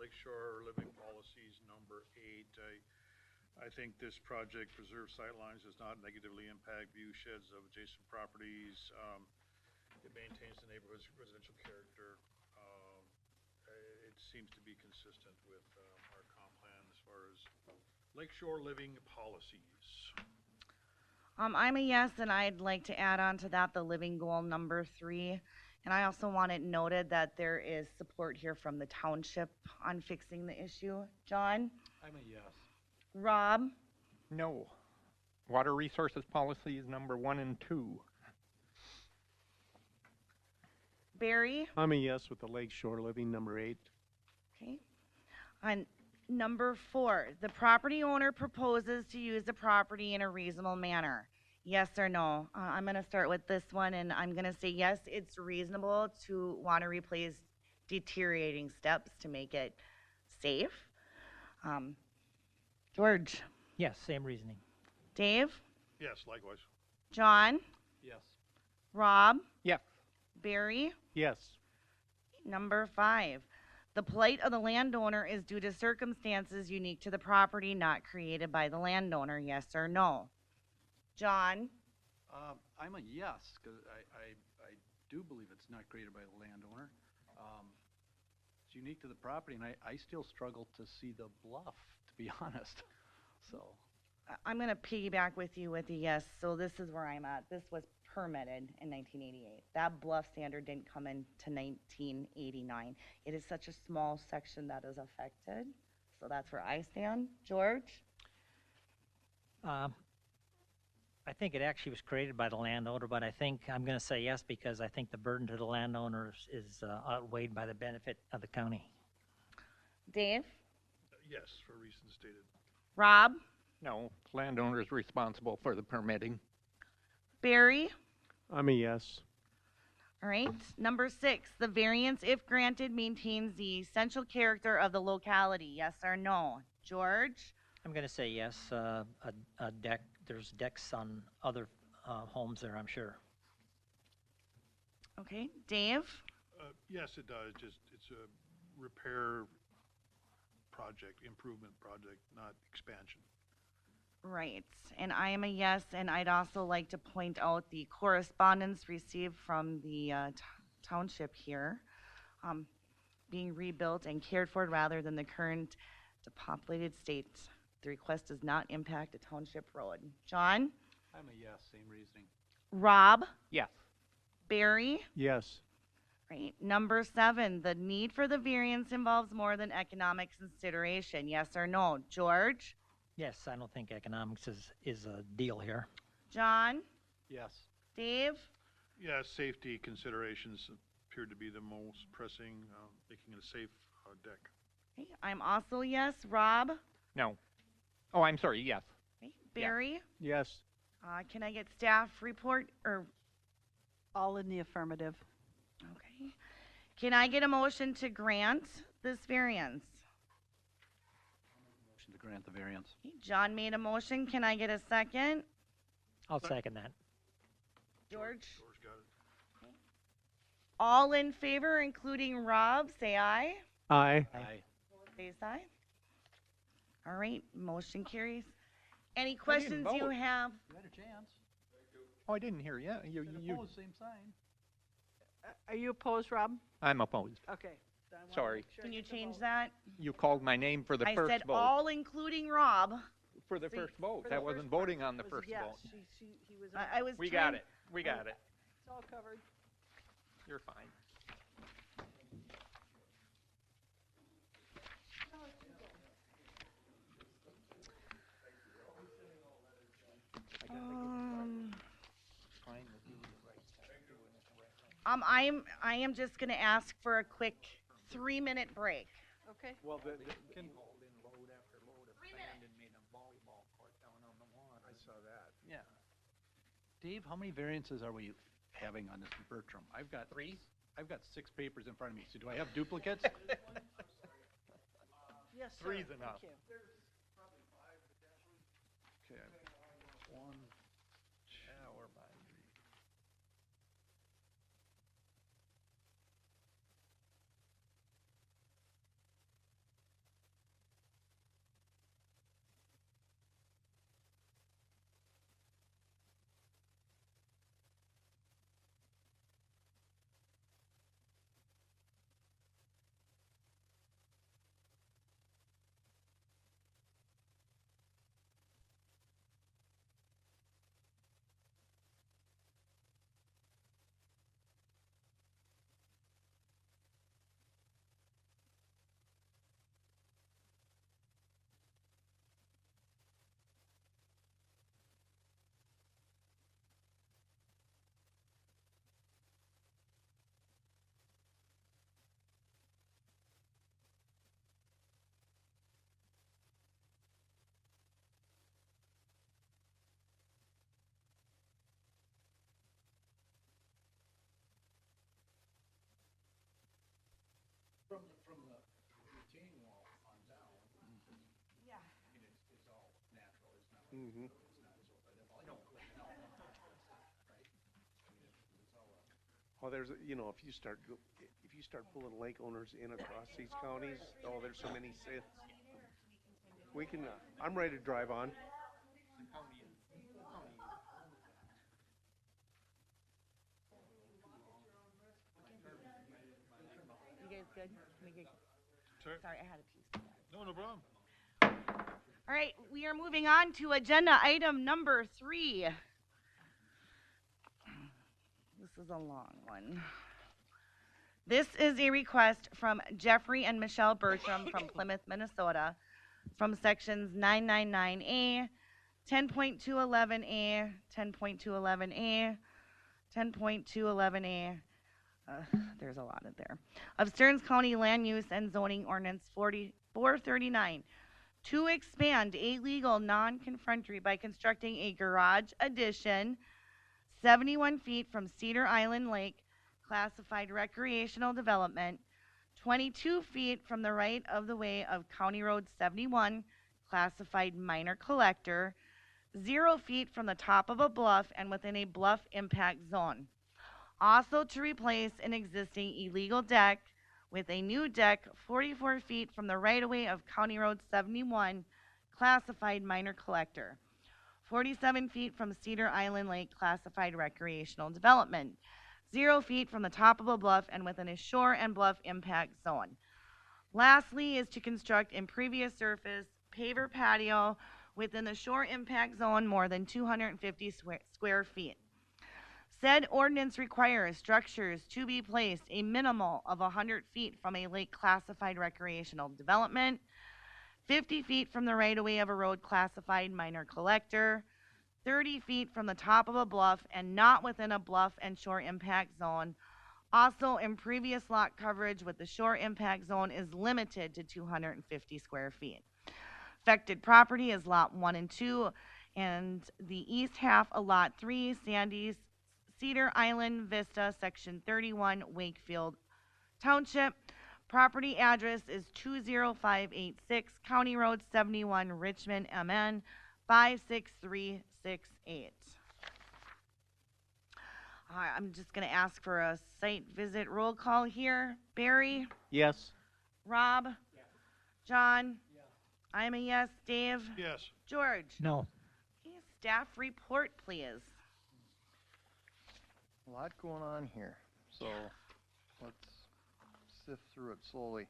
Lakeshore Living Policies number 8. I think this project preserves sightlines, does not negatively impact view sheds of adjacent properties. It maintains the neighborhood's residential character. It seems to be consistent with our comp plan as far as Lakeshore Living Policies. I'm a yes, and I'd like to add on to that the living goal number 3. And I also want it noted that there is support here from the township on fixing the issue. John? I'm a yes. Rob? No. Water resources policies number 1 and 2. Barry? I'm a yes with the Lakeshore Living number 8. Okay. On number 4, the property owner proposes to use the property in a reasonable manner. Yes or no? I'm going to start with this one, and I'm going to say yes, it's reasonable to want to replace deteriorating steps to make it safe. George? Yes, same reasoning. Dave? Yes, likewise. Yes. John? Rob? Yes. Barry? Yes. Number 5, the plight of the landowner is due to circumstances unique to the property, not created by the landowner. Yes or no? John? I'm a yes, because I do believe it's not created by the landowner. It's unique to the property, and I still struggle to see the bluff, to be honest. So, I'm going to piggyback with you with a yes. So this is where I'm at. This was permitted in 1988. That bluff standard didn't come into 1989. It is such a small section that is affected. So that's where I stand. George? I think it actually was created by the landowner, but I think I'm going to say yes because I think the burden to the landowners is outweighed by the benefit of the county. Dave? Yes, for reasons stated. Rob? No. Landowner is responsible for the permitting. Barry? I'm a yes. All right. Number 6, the variance, if granted, maintains the essential character of the locality. Yes or no? George? I'm going to say yes. A deck. There's decks on other homes there, I'm sure. Okay. Dave? Yes, it does. It's a repair project, improvement project, not expansion. Right. And I am a yes, and I'd also like to point out the correspondence received from the township here, being rebuilt and cared for rather than the current depopulated state. The request does not impact a township road. John? I'm a yes, same reasoning. Rob? Yes. Barry? Yes. Right. Number 7, the need for the variance involves more than economic consideration. Yes or no? George? Yes, I don't think economics is a deal here. John? Yes. Dave? Yeah, safety considerations appear to be the most pressing, making it a safe deck. Okay. I'm also yes. Rob? No. Oh, I'm sorry, yes. Okay. Barry? Yes. Can I get staff report or? All in the affirmative. Okay. Can I get a motion to grant this variance? Motion to grant the variance. Okay, John made a motion. Can I get a second? I'll second that. George? George got it. All in favor, including Rob, say aye. Aye. Aye. Say aye. All right, motion carries. Any questions you vote. have? You had a chance. Oh, I didn't hear you. You, Opposed, same sign. Are you opposed, Rob? I'm opposed. Okay. then I wanna Sorry. make sure I Can you get the change vote. that? You called my name for the I first said vote. all including Rob. For the See, first vote. For the That first wasn't part, voting on the was first yes, vote. he was. I was We trying- got it. We got it. It's all covered. You're fine. I am just gonna ask for a quick 3-minute break. Okay. Well, Load after load of sand and made a volleyball court down on the water. I saw that. Yeah. Dave, how many variances are we having on this Bertram? I've got 3? I've got 6 papers in front of me, so do I have duplicates? Yes, sir. 3's enough. Thank you. Okay. 1, Yeah, we're behind. from the retaining wall on down. Yeah. I mean, it's all natural, it's not, Mm-hmm. it's not as old, I know, right? Well, there's, if you start, if you start pulling lake owners in across these counties, oh, there's so many sits. We can, I'm ready to drive on. You guys good? Sure. Sorry, I had a piece. No, no problem. All right, we are moving on to agenda item number 3. This is a long one. This is a request from Jeffrey and Michelle Bertram from Plymouth, Minnesota, from sections 999A, 10.211A, 10.211A, 10.211A, there's a lot in there, of Stearns County Land Use and Zoning Ordinance 439 to expand a legal non-confrontory by constructing a garage addition 71 feet from Cedar Island Lake, classified recreational development, 22 feet from the right of the way of County Road 71, classified minor collector, 0 feet from the top of a bluff and within a bluff impact zone. Also to replace an existing illegal deck with a new deck 44 feet from the right-of-way of County Road 71, classified minor collector. 47 feet from Cedar Island Lake, classified recreational development. 0 feet from the top of a bluff and within a shore and bluff impact zone. Lastly is to construct impervious surface paver patio within the shore impact zone more than 250 square feet. Said ordinance requires structures to be placed a minimal of 100 feet from a lake classified recreational development, 50 feet from the right-of-way of a road classified minor collector, 30 feet from the top of a bluff and not within a bluff and shore impact zone. Also, impervious lot coverage with the shore impact zone is limited to 250 square feet. Affected property is lot 1 and 2, and the east half of lot 3, Sandy's Cedar Island Vista, section 31, Wakefield Township. Property address is 20586 County Road 71, Richmond, MN 56368. I'm just gonna ask for a site visit roll call here. Barry? Yes. Rob? John? I'm a yes. Dave? Yes. George? No. Okay, staff report, please. A lot going on here, so let's sift through it slowly.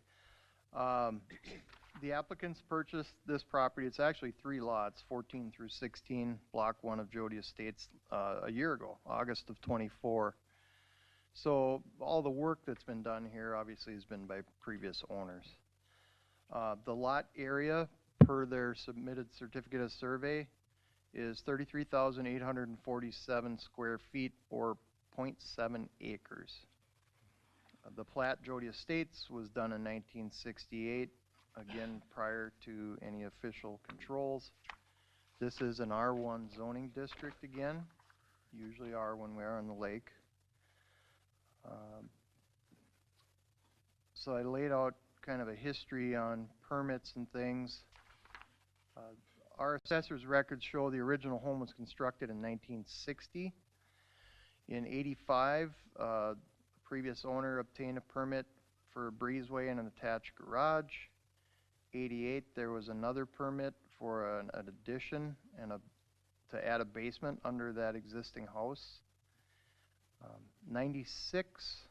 The applicants purchased this property, it's actually 3 lots, 14 through 16, Block 1 of Jody Estates, a year ago, August of '24. So all the work that's been done here obviously has been by previous owners. The lot area per their submitted certificate of survey is 33,847 square feet or 0.7 acres. The plat Jody Estates was done in 1968, again prior to any official controls. This is an R1 zoning district again, usually are when we are on the lake. So I laid out kind of a history on permits and things. Our assessor's records show the original home was constructed in 1960. In '85, the previous owner obtained a permit for a breezeway and an attached garage. '88, there was another permit for an addition and to add a basement under that existing house. '96,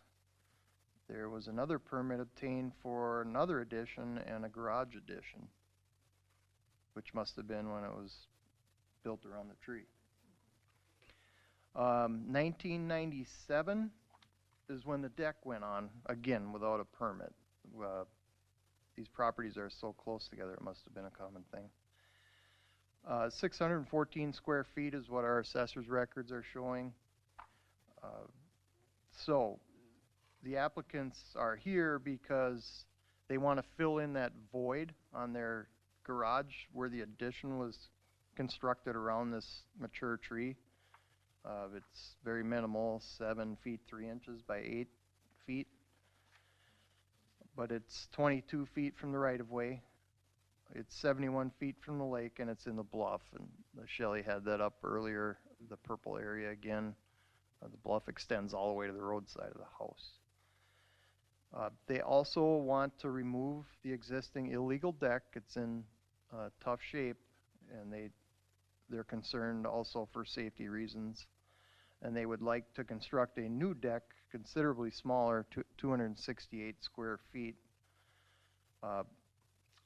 there was another permit obtained for another addition and a garage addition, which must have been when it was built around the tree. 1997 is when the deck went on, again, without a permit. These properties are so close together, it must have been a common thing. 614 square feet is what our assessor's records are showing. So the applicants are here because they want to fill in that void on their garage where the addition was constructed around this mature tree. It's very minimal, 7 feet 3 inches by 8 feet. But it's 22 feet from the right-of-way. It's 71 feet from the lake, and it's in the bluff. And Shelley had that up earlier, the purple area again. The bluff extends all the way to the roadside of the house. They also want to remove the existing illegal deck. It's in tough shape, and they're concerned also for safety reasons. And they would like to construct a new deck, considerably smaller, 268 square feet,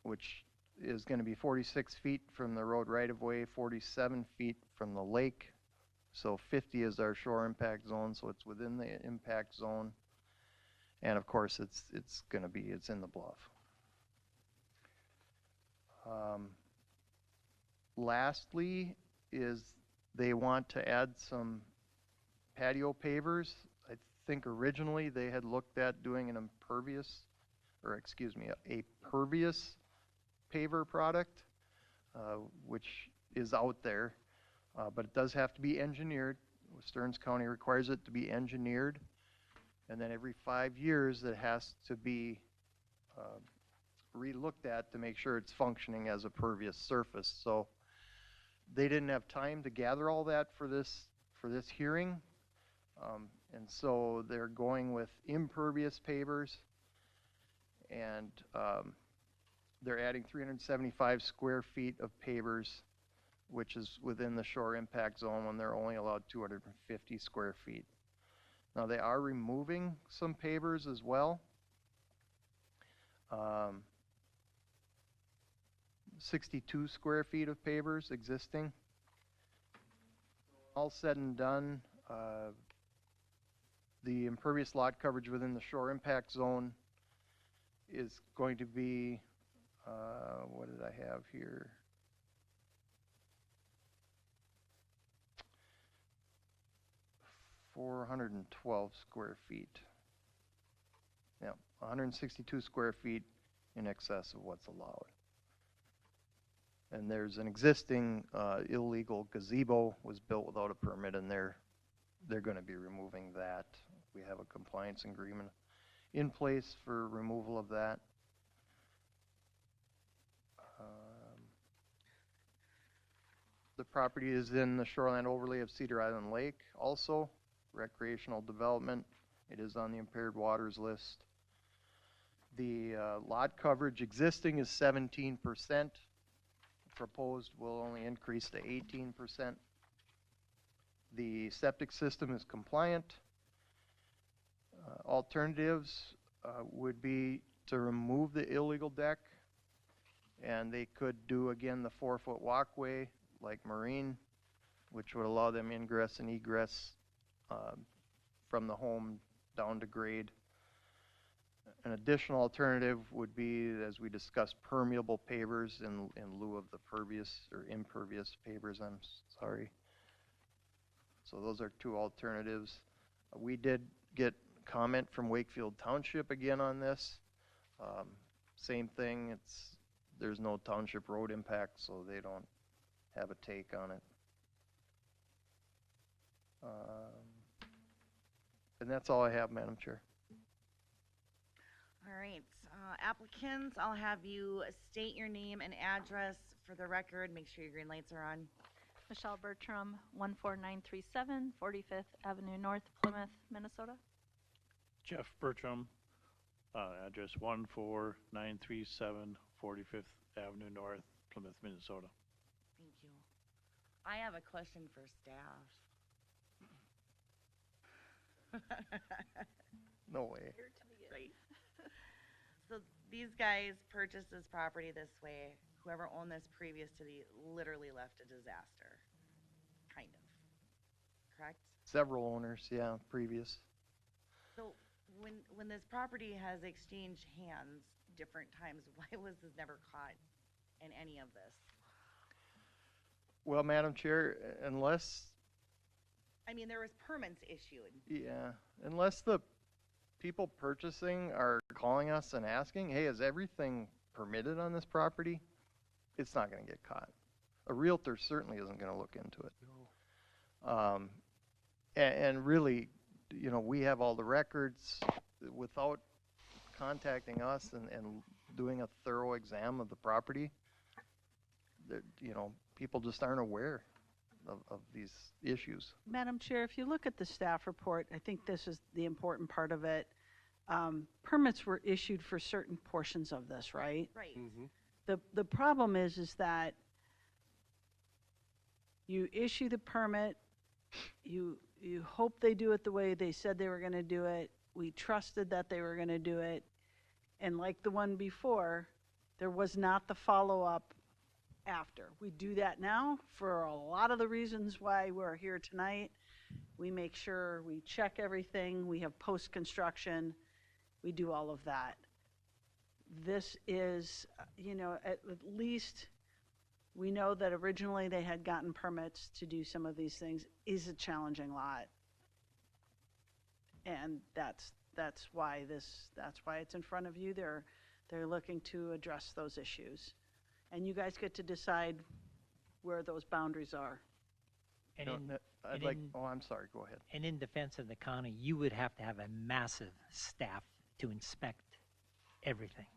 which is going to be 46 feet from the road right-of-way, 47 feet from the lake. So 50 is our shore impact zone, so it's within the impact zone. And of course, it's in the bluff. Lastly is they want to add some patio pavers. I think originally they had looked at doing a pervious paver product, which is out there, but it does have to be engineered. Stearns County requires it to be engineered, and then every 5 years it has to be re-looked at to make sure it's functioning as a pervious surface. So they didn't have time to gather all that for this hearing, and so they're going with impervious pavers, and they're adding 375 square feet of pavers, which is within the shore impact zone when they're only allowed 250 square feet. Now they are removing some pavers as well. 62 square feet of pavers existing. All said and done, the impervious lot coverage within the shore impact zone is going to be, what did I have here? .412 square feet. Yeah, 162 square feet in excess of what's allowed. And there's an existing illegal gazebo was built without a permit, and they're going to be removing that. We have a compliance agreement in place for removal of that. The property is in the shoreline overlay of Cedar Island Lake also, recreational development. It is on the impaired waters list. The lot coverage existing is 17%. Proposed will only increase to 18%. The septic system is compliant. Alternatives would be to remove the illegal deck, and they could do again the 4-foot walkway like Marine, which would allow them ingress and egress from the home down to grade. An additional alternative would be, as we discussed, permeable pavers in lieu of the pervious or impervious pavers, I'm sorry. So those are two alternatives. We did get comment from Wakefield Township again on this. Same thing, there's no township road impact, so they don't have a take on it. And that's all I have, Madam Chair. All right, applicants, I'll have you state your name and address for the record. Make sure your green lights are on. Michelle Bertram, 14937 45th Avenue North, Plymouth, Minnesota. Jeff Bertram, address 14937 45th Avenue North, Plymouth, Minnesota. Thank you. I have a question for staff. No way. Right. So these guys purchased this property this way. Whoever owned this previous to the literally left a disaster. Kind of. Correct? Several owners, yeah, previous. So when this property has exchanged hands different times, why was this never caught in any of this? Well, Madam Chair, unless, I mean, there was permits issued. yeah, unless the people purchasing are calling us and asking, hey, is everything permitted on this property? It's not going to get caught. A realtor certainly isn't going to look into it. No. And really, you know, we have all the records. Without contacting us and doing a thorough exam of the property, that, you know, people just aren't aware of these issues. Madam Chair, if you look at the staff report, I think this is the important part of it. Permits were issued for certain portions of this, right? Right. The problem is that you issue the permit, you hope they do it the way they said they were going to do it. We trusted that they were going to do it. And like the one before, there was not the follow-up after. We do that now for a lot of the reasons why we're here tonight. We make sure we check everything. We have post-construction. We do all of that. This is, you know, at least we know that originally they had gotten permits to do some of these things. Is a challenging lot. And that's why it's in front of you. They're looking to address those issues. And you guys get to decide where those boundaries are. And No, in, that- I'd and like, in- oh, I'm sorry, go ahead. And in defense of the county, you would have to have a massive staff to inspect everything.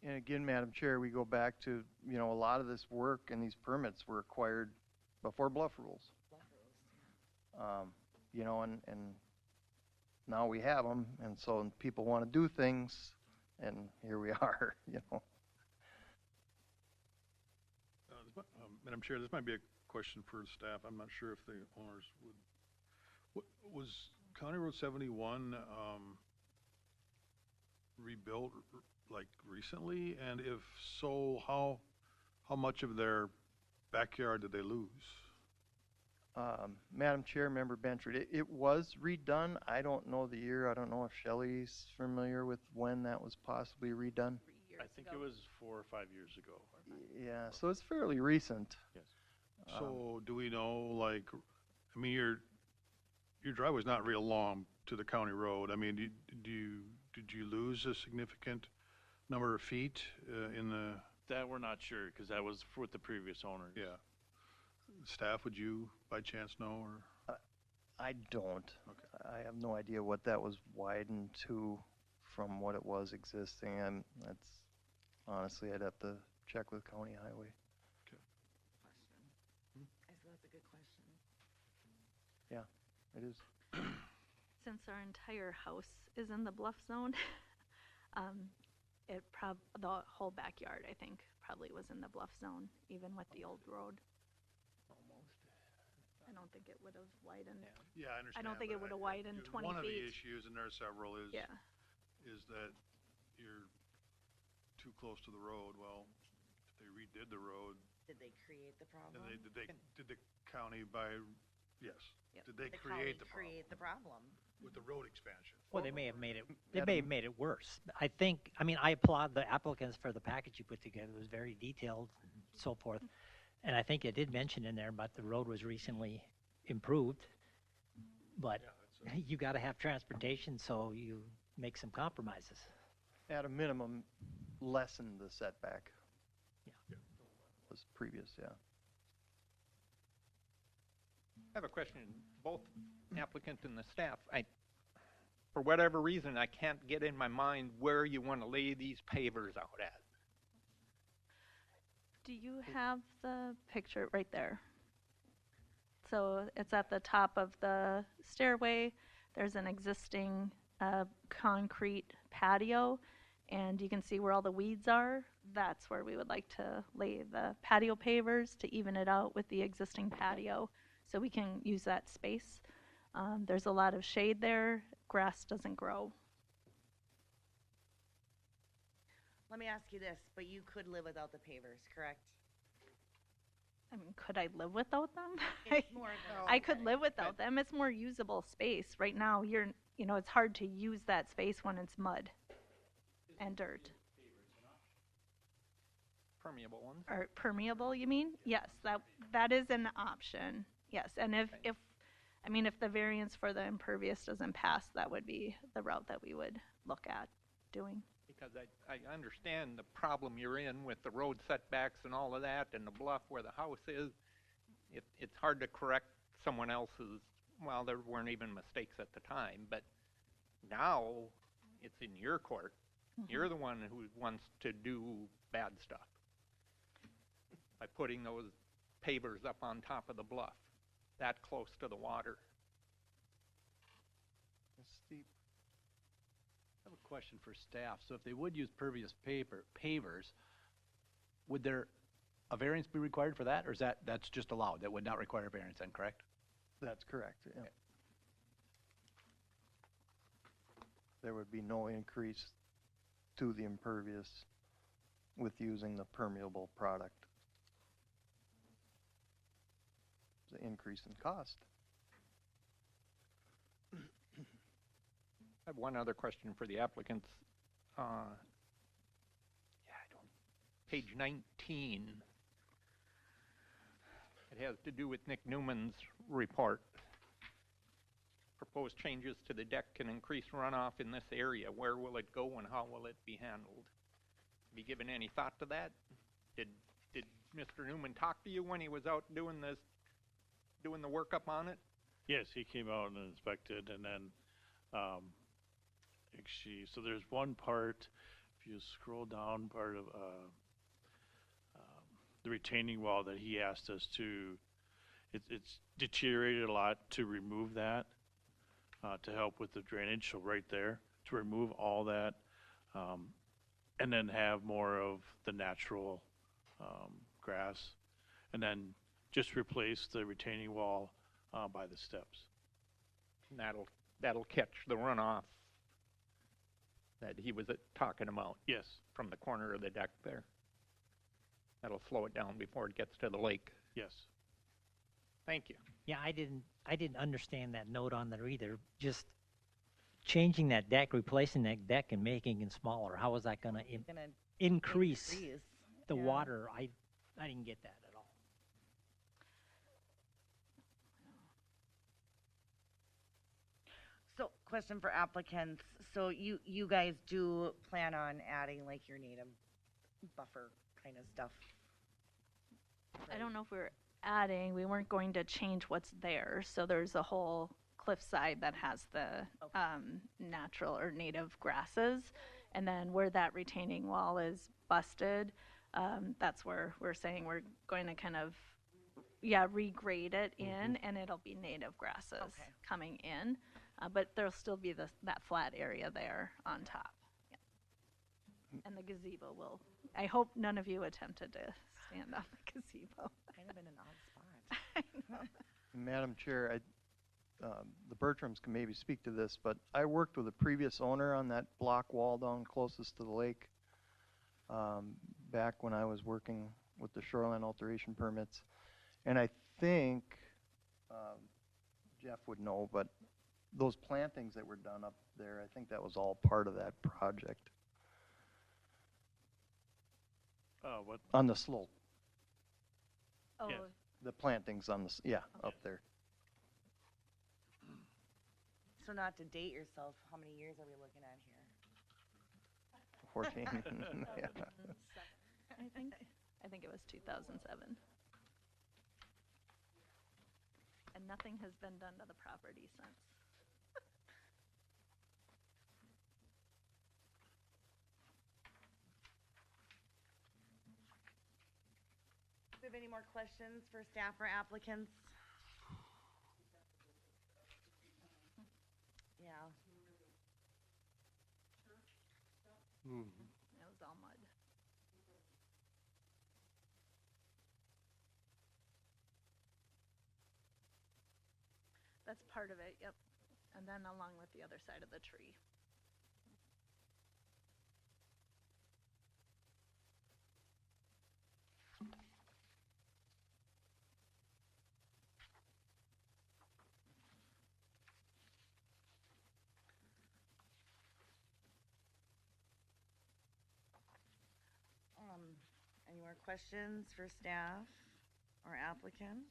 And again, Madam Chair, we go back to, you know, a lot of this work and these permits were acquired before bluff rules. You know, and now we have them, and so people want to do things, and here we are, you know. Madam Chair, this might be a question for staff. I'm not sure if the owners would. Was County Road 71 rebuilt like recently? And if so, how much of their backyard did they lose? Madam Chair, Member Benford, it was redone. I don't know the year. I don't know if Shelley's familiar with when that was possibly redone. I think it was 4 or 5 years ago. Yeah, so it's fairly recent. Yes. So do we know, like, I mean, your driveway's not real long to the county road. I mean, did you lose a significant number of feet in the? That we're not sure, because that was with the previous owners. Yeah. Staff, would you by chance know, or? I don't. Okay. I have no idea what that was widened to from what it was existing, and that's, honestly, I'd have to check with County Highway. I said that's a good question. Yeah, it is. Since our entire house is in the bluff zone, the whole backyard, I think, probably was in the bluff zone, even with the old road. I don't think it would have widened. Yeah, I understand. I don't think it but would have widened 20 One of the feet. issues, and there are several, is Yeah. that you're too close to the road. Well, if they redid the road, Did they create the problem? and did the county yes. Yep. Did they The create county the problem create the problem? with the road expansion? Well, they may have made it, worse. I think, I mean, I applaud the applicants for the package you put together. It was very detailed and so forth. And I think it did mention in there, but the road was recently improved. But you got to have transportation, so you make some compromises. At a minimum, lessen the setback. Yeah. Was previous, yeah. I have a question, both applicant and the staff. For whatever reason, I can't get in my mind where you want to lay these pavers out at. Do you have the picture right there? So it's at the top of the stairway. There's an existing concrete patio, and you can see where all the weeds are. That's where we would like to lay the patio pavers to even it out with the existing patio, so we can use that space. There's a lot of shade there. Grass doesn't grow. Let me ask you this, but you could live without the pavers, correct? I mean, could I live without them? It's more of I could live without them. It's more usable space. Right now, it's hard to use that space when it's mud and dirt. Permeable ones? Or permeable, you mean? Yes, that is an option. Yes, and if the variance for the impervious doesn't pass, that would be the route that we would look at doing. Because I understand the problem you're in with the road setbacks and all of that, and the bluff where the house is. It's hard to correct someone else's, well, there weren't even mistakes at the time, but now it's in your court. Mm-hmm. You're the one who wants to do bad stuff by putting those pavers up on top of the bluff, that close to the water. It's steep. I have a question for staff. So if they would use pervious pavers, would there a variance be required for that, or is that's just allowed? That would not require a variance then, correct? That's correct, yeah. There would be no increase to the impervious with using the permeable product. The increase in cost. I have one other question for the applicants. Page 19. It has to do with Nick Newman's report. Proposed changes to the deck can increase runoff in this area. Where will it go and how will it be handled? Have you given any thought to that? Did Mr. Newman talk to you when he was out doing the workup on it? Yes, he came out and inspected, and then so there's one part, if you scroll down, part of the retaining wall that he asked us to, it's deteriorated a lot, to remove that, to help with the drainage. So right there, to remove all that, and then have more of the natural grass, and then just replace the retaining wall by the steps. And that'll catch the runoff that he was talking about. Yes. From the corner of the deck there. That'll slow it down before it gets to the lake. Yes. Thank you. Yeah, I didn't understand that note on there either. Just changing that deck, replacing that deck and making it smaller. How is that going to increase the water? I didn't get that at all. So, question for applicants. So you guys do plan on adding like your native buffer kind of stuff? I don't know if we we weren't going to change what's there. So there's a whole cliffside that has the natural or native grasses. And then where that retaining wall is busted, that's where we're saying we're going to kind of yeah, regrade it in, and it'll be native grasses Okay. coming in. But there'll still be that flat area there on top. Yeah. And the gazebo will, I hope none of you attempted to stand on the gazebo. Kind of in an odd spot. I know. Madam Chair, the Bertrams can maybe speak to this, but I worked with a previous owner on that block wall down closest to the lake back when I was working with the shoreline alteration permits. And I think Jeff would know, but those plantings that were done up there, I think that was all part of that project What? on the slope. Oh, Yes. The plantings on the, yeah, up there. So not to date yourself, how many years are we looking at here? 14. Yeah. I think it was 2007. And nothing has been done to the property since. Do we have any more questions for staff or applicants? Yeah. It was all mud. That's part of it, yep. And then along with the other side of the tree. Any more questions for staff or applicants?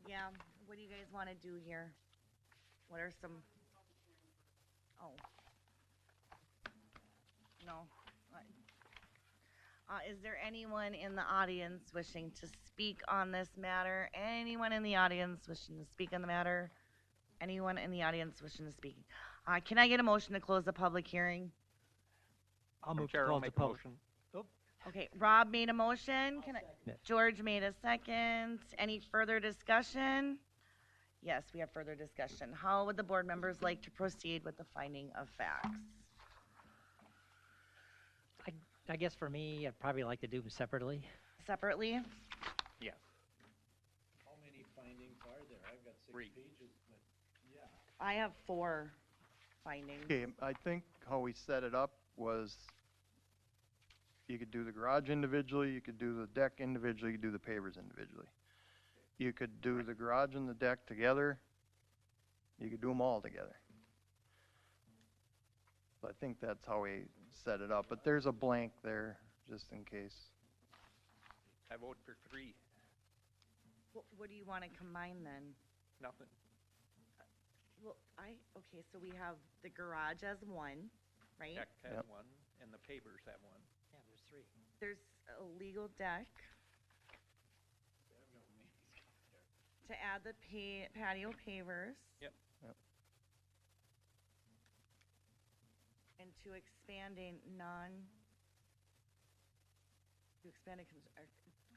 Yeah, what do you guys want to do here? What are some? Oh. No. Is there anyone in the audience wishing to speak on this matter? Anyone in the audience wishing to speak on the matter? Anyone in the audience wishing to speak? Can I get a motion to close the public hearing? I'll move to Chair will close the make a public. motion. Okay, Rob made a motion. Can I? Yes. George made a second. Any further discussion? Yes, we have further discussion. How would the board members like to proceed with the finding of facts? I guess for me, I'd probably like to do them separately. Separately? Yes. How many findings are there? I've got 6 Three. pages, but, yeah. I have 4 findings. Okay, I think how we set it up was you could do the garage individually, you could do the deck individually, you could do the pavers individually. You could do the garage and the deck together, you could do them all together. So I think that's how we set it up, but there's a blank there, just in case. I vote for 3. What do you want to combine then? Nothing. Well, okay, so we have the garage as 1, right? Deck has Yep. 1, and the pavers have 1. Yeah, there's 3. There's a legal deck. To add the patio pavers. Yep. Yep. And to expand a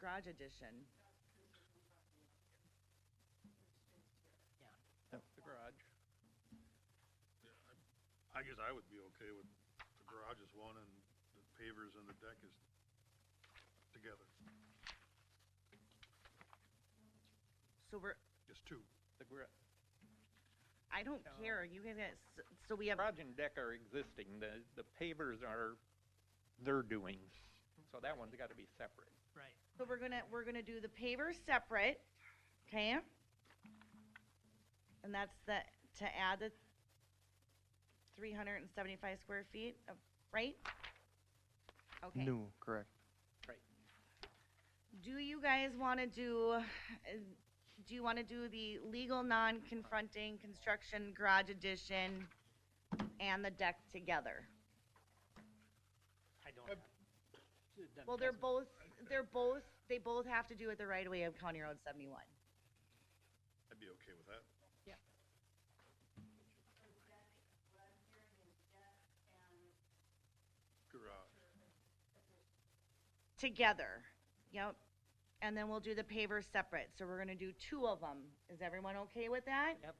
garage addition. The garage. I guess I would be okay with the garage is 1 and the pavers and the deck is together. So Just 2. The garage. I don't No. care, you guys, so we have, Garage and deck are existing. The pavers are their doings. So that one's got to be separate. Right. so we're gonna do the pavers separate, okay? And that's to add the 375 square feet of, right? Okay. New, correct. Do you guys want to do you want to do the legal non-confronting construction garage addition and the deck together? I don't. Well, they both have to do with the right of way of County Road 71. I'd be okay with that. Garage. together. Yep. And then we'll do the pavers separate. So we're gonna do 2 of them. Is everyone okay with that? Yep.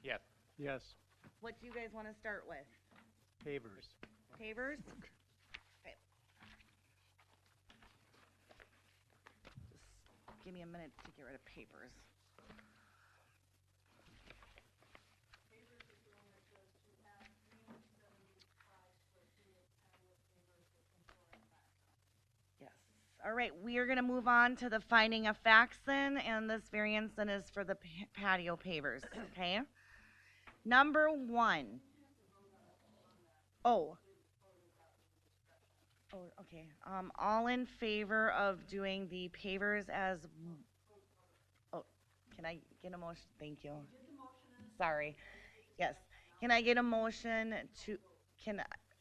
Yes. Yes, What do you guys wanna start with? pavers. Pavers? Okay. Just give me a minute to get rid of papers. Yes. All right, we are gonna move on to the finding of facts then, and this variance then is for the patio pavers, okay? Number 1. Oh. Oh, okay. All in favor of doing the pavers as, oh, can I get a motion? Thank you. Sorry. Yes. Can I get a motion to,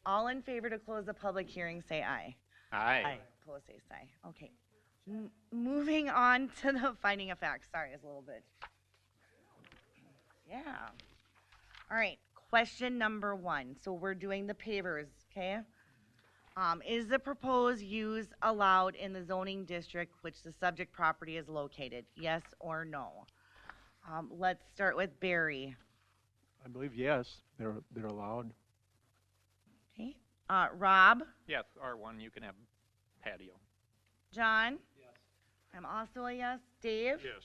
all in favor to close the public hearing, say aye. Aye. Opposed, say aye. Okay. Moving on to the finding of facts. Sorry, it's a little bit. Yeah. All right, question number 1. So we're doing the pavers, okay? Is the proposed use allowed in the zoning district which the subject property is located? Yes or no? Let's start with Barry. I believe yes, they're allowed. Okay. Rob, Yes, R1, you can have patio. John? Yes. I'm also a yes. Dave? Yes.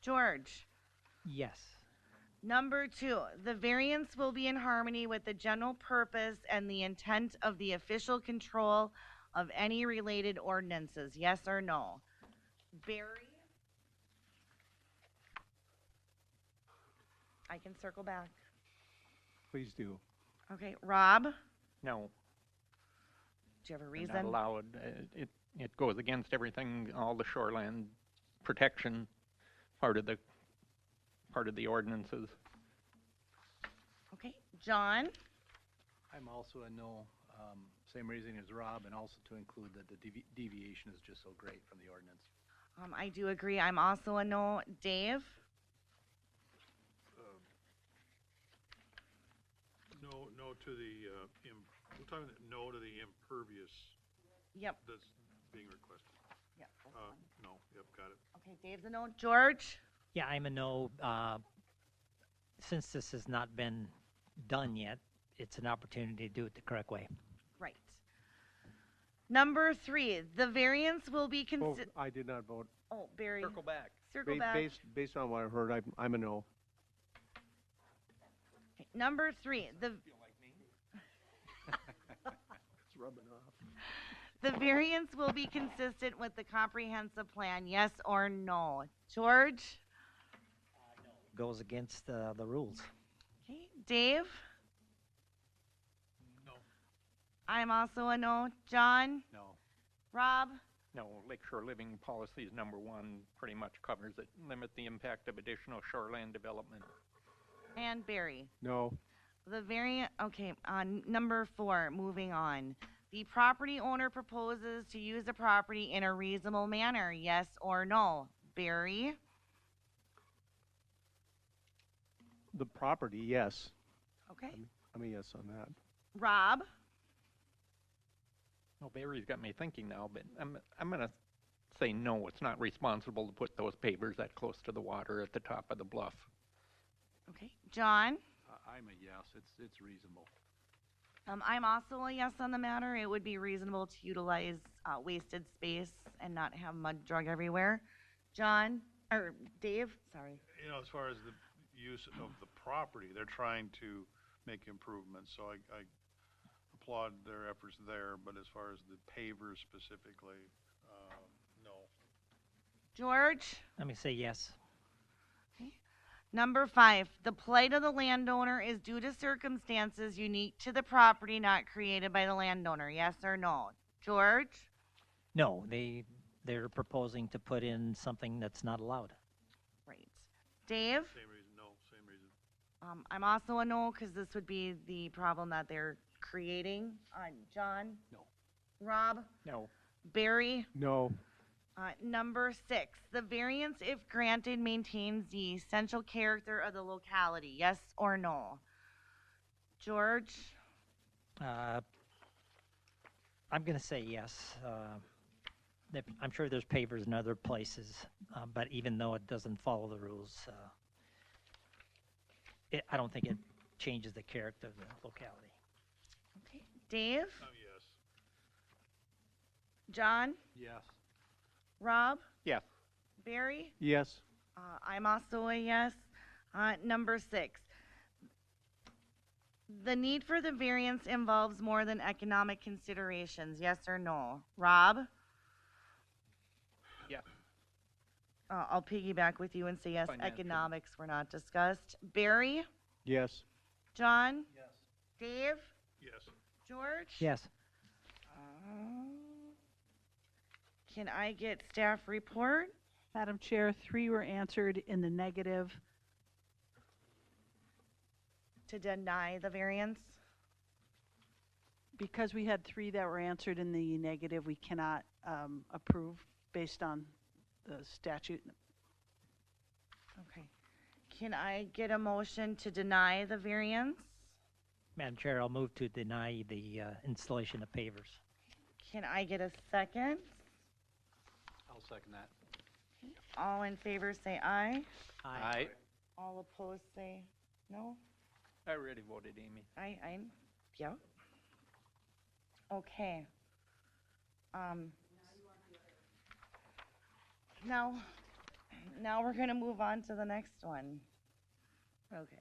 George? Yes. Number 2, the variance will be in harmony with the general purpose and the intent of the official control of any related ordinances, yes or no? Barry? I can circle back. Please do. Okay, Rob, No. do you have a They're reason? not allowed. It goes against everything, all the shoreland protection, part of the ordinances. Okay, John, I'm also a no, same reasoning as Rob, and also to include that the deviation is just so great from the ordinance. I do agree. I'm also a no. Dave? No to the, we're talking no to the impervious Yep. that's being requested. Yep. No, yep, got it. Okay, Dave's a no. George? Yeah, I'm a no. Since this has not been done yet, it's an opportunity to do it the correct way. Right. Number 3, the variance will be Oh, considered. I did not vote. Oh, Barry. Circle back. Circle back. Based on what I've heard, I'm a no. Okay, number 3, It's rubbing off. the variance will be consistent with the comprehensive plan, yes or no? George? Goes against the rules. Okay, Dave? No. I'm also a no. John? No. Rob? No, Lakeshore Living Policies number 1 pretty much covers it. Limit the impact of additional shoreland development. And Barry? No. The variant, okay, on number 4, moving on. The property owner proposes to use the property in a reasonable manner, yes or no? Barry? The property, yes. Okay. I'm a yes on that. Rob? Well, Barry's got me thinking now, but I'm gonna say no, it's not responsible to put those pavers that close to the water at the top of the bluff. Okay. John? I'm a yes, it's reasonable. I'm also a yes on the matter. It would be reasonable to utilize wasted space and not have mud drug everywhere. John? Or Dave? Sorry. You know, as far as the use of the property, they're trying to make improvements, so I applaud their efforts there, but as far as the pavers specifically, no. George? Let me say yes. Number 5, the plight of the landowner is due to circumstances unique to the property not created by the landowner, yes or no? George? No, they're proposing to put in something that's not allowed. Right. Dave? Same reason, no, same reason. I'm also a no because this would be the problem that they're creating. John? No. Rob? No. Barry? No. Number 6, the variance, if granted, maintains the essential character of the locality, yes or no? George? I'm going to say yes. I'm sure there's pavers in other places, but even though it doesn't follow the rules, I don't think it changes the character of the locality. Okay. Dave? Oh, yes. John? Yes. Rob? Yes. Barry? Yes. I'm also a yes. Number 6. The need for the variance involves more than economic considerations, yes or no? Rob? Yes. I'll piggyback with you and say yes, Financial. economics were not discussed. Barry? Yes. John? Yes. Dave? Yes. George? Yes. Can I get staff report? Madam Chair, 3 were answered in the negative. To deny the variance? Because we had 3 that were answered in the negative, we cannot approve based on the statute. Okay. Can I get a motion to deny the variance? Madam Chair, I'll move to deny the installation of pavers. Can I get a second? I'll second that. All in favor say aye. Aye. All opposed say no. I already voted, Amy. Yeah. Okay. Now we're gonna move on to the next one. Okay.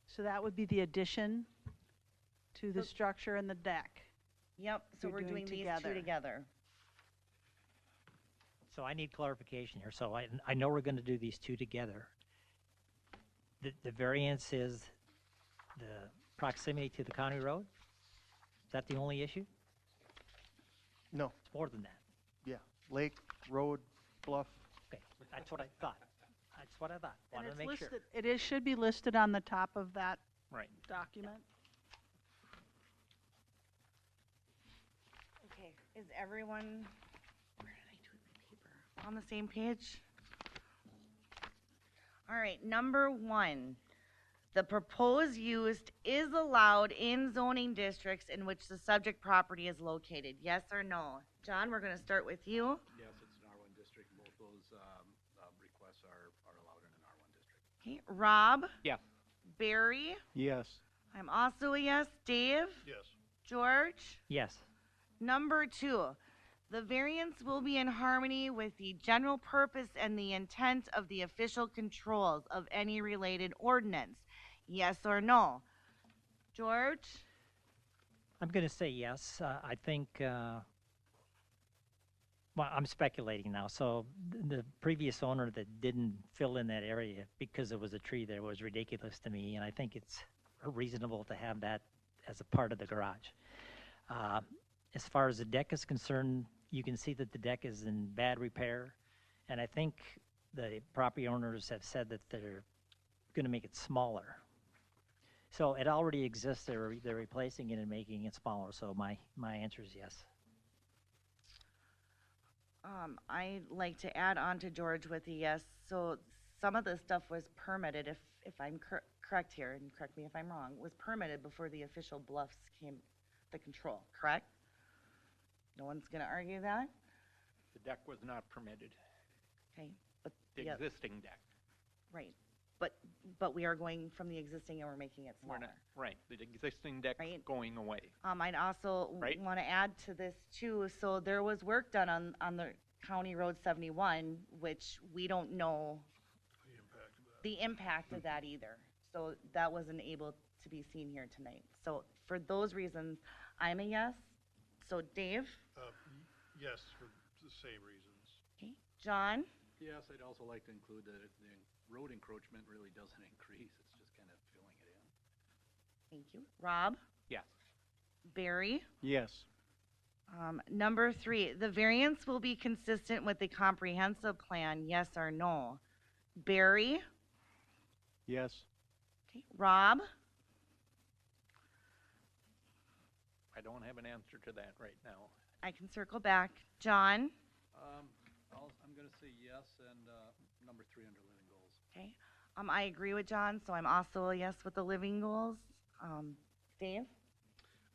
So that would be the addition to the structure and the deck. Yep, so You're we're doing doing these two together. together. So I need clarification here. So I know we're going to do these two together. The variance is the proximity to the county road? Is that the only issue? No, It's more than that. yeah, lake, road, bluff, Okay, that's what I thought. That's what I thought. And Wanted to it's make sure. listed, it is, should be listed on the top of that Right. document. Okay, is everyone, where did I do my paper? On the same page? All right, number 1. The proposed use is allowed in zoning districts in which the subject property is located, yes or no? John, we're gonna start with you. Yes, it's an R1 district. Both those requests are allowed in an R1 district. Okay, Rob? Yes. Barry? Yes. I'm also a yes. Dave? Yes. George? Yes. Number 2, the variance will be in harmony with the general purpose and the intent of the official controls of any related ordinance. Yes or no? George? I'm going to say yes. I think, well, I'm speculating now. So the previous owner that didn't fill in that area because there was a tree there was ridiculous to me, and I think it's reasonable to have that as a part of the garage. As far as the deck is concerned, you can see that the deck is in bad repair, and I think the property owners have said that they're going to make it smaller. So it already exists. They're replacing it and making it smaller. So my answer is yes. I'd like to add on to George with a yes. So some of the stuff was permitted, if I'm correct here, and correct me if I'm wrong, was permitted before the official bluffs came the control, correct? No one's gonna argue that? The deck was not permitted, Okay, but, the yeah, existing deck. right. But we are going from the existing and we're making it We're smaller. not, right, the existing deck's Right. going away. I'd also Right. want to add to this too, so there was work done on the County Road 71, which we don't know the impact of that either. So that wasn't able to be seen here tonight. So for those reasons, I'm a yes. So Dave? Yes, for the same reasons. Okay. John? Yes, I'd also like to include that the road encroachment really doesn't increase. It's just kind of filling it in. Thank you. Rob? Yes. Barry? Yes. Number 3, the variance will be consistent with the comprehensive plan, yes or no? Barry? Yes. Okay. Rob? I don't have an answer to that right now. I can circle back. John? I'm gonna say yes, and number 3 under living goals. Okay. I agree with John, so I'm also a yes with the living goals. Dave?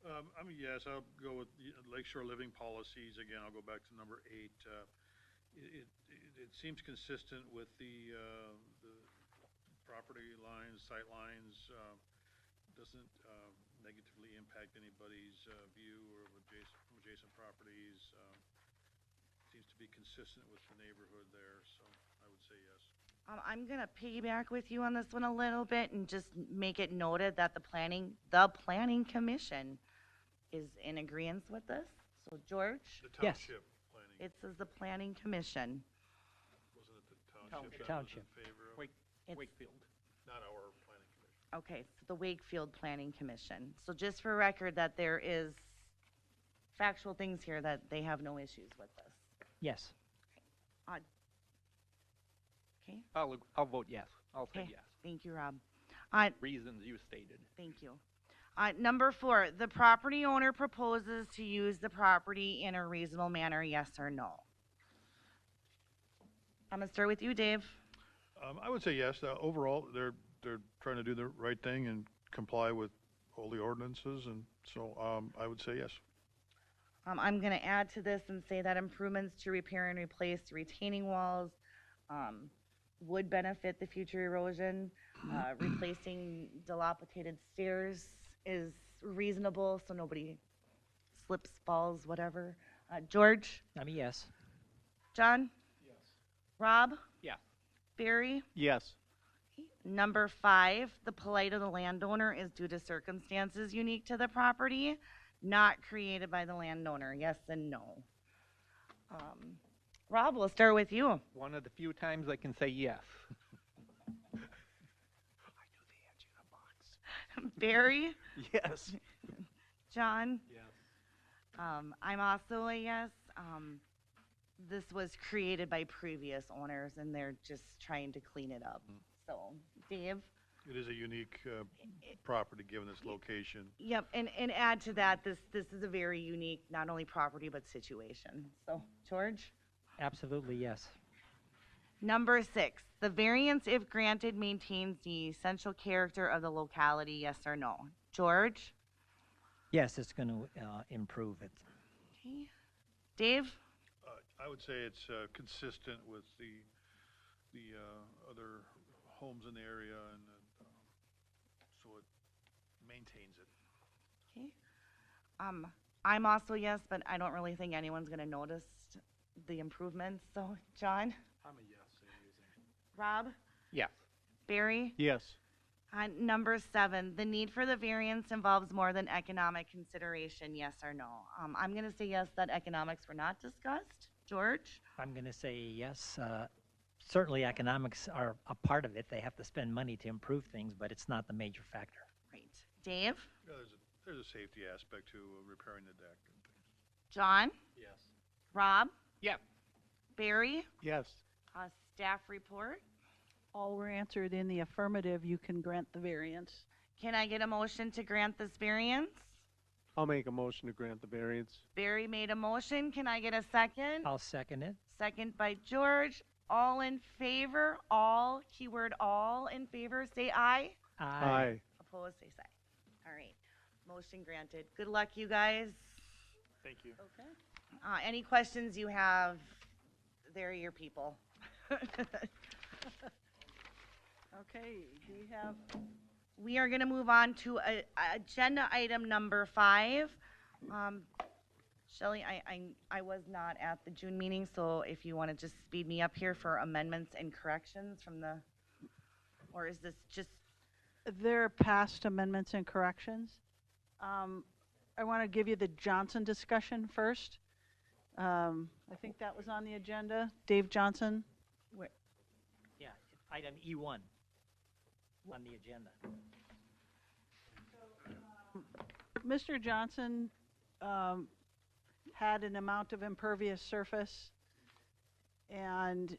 I mean, yes, I'll go with the Lakeshore Living Policies. Again, I'll go back to number 8. It seems consistent with the property lines, sight lines, doesn't negatively impact anybody's view or adjacent properties. Seems to be consistent with the neighborhood there, so I would say yes. I'm gonna piggyback with you on this one a little bit and just make it noted that the planning commission is in agreement with this. So George, The township planning, it says the planning commission. wasn't it the township that was Township. in favor of? It's- Wakefield. Not our planning commission. Okay, so the Wakefield Planning Commission. So just for record that there is factual things here that they have no issues with this. Yes. Okay, I'll vote yes. I'll say Okay. yes. thank you, Rob. Reasons you stated. Thank you. Number 4, the property owner proposes to use the property in a reasonable manner, yes or no? I'm gonna start with you, Dave. I would say yes. Overall, they're trying to do the right thing and comply with all the ordinances, and so I would say yes. I'm gonna add to this and say that improvements to repair and replace the retaining walls, would benefit the future erosion. Replacing dilapidated stairs is reasonable, so nobody slips, falls, whatever. George? I mean, yes. John? Yes. Rob? Yeah. Barry? Yes. Number 5, the plight of the landowner is due to circumstances unique to the property, not created by the landowner, yes and no. Rob, we'll start with you. One of the few times I can say yes. Barry? Yes. John? Yes. I'm also a yes. This was created by previous owners and they're just trying to clean it up. So, Dave? It is a unique property given its location. Yep, and add to that, this is a very unique, not only property, but situation. So, George? Absolutely, yes. Number 6, the variance, if granted, maintains the essential character of the locality, yes or no? George? Yes, it's going to improve it. Okay. Dave? I would say it's consistent with the other homes in the area, and so it maintains it. Okay. I'm also yes, but I don't really think anyone's gonna notice the improvements, so, John? I'm a yes, same reason. Rob? Yes. Barry? Yes. Number 7, the need for the variance involves more than economic consideration, yes or no? I'm gonna say yes, that economics were not discussed. George? I'm going to say yes. Certainly, economics are a part of it. They have to spend money to improve things, but it's not the major factor. Right. Dave? Yeah, there's a safety aspect to repairing the deck and things. John? Yes. Rob? Yeah. Barry? Yes. Staff report? All were answered in the affirmative, you can grant the variance. Can I get a motion to grant this variance? I'll make a motion to grant the variance. Barry made a motion. Can I get a second? I'll second it. Second by George. All in favor? All, keyword all in favor, say aye. Aye. Opposed, say aye. All right. Motion granted. Good luck, you guys. Thank you. Okay. Any questions you have, they're your people. Okay, do we have, We are going to move on to agenda item number 5. Shelley, I was not at the June meeting, so if you want to just speed me up here for amendments and corrections from the, or is this just, there are past amendments and corrections. I want to give you the Johnson discussion first. I think that was on the agenda. Dave Johnson? Yeah, item E1 on the agenda. Mr. Johnson had an amount of impervious surface and,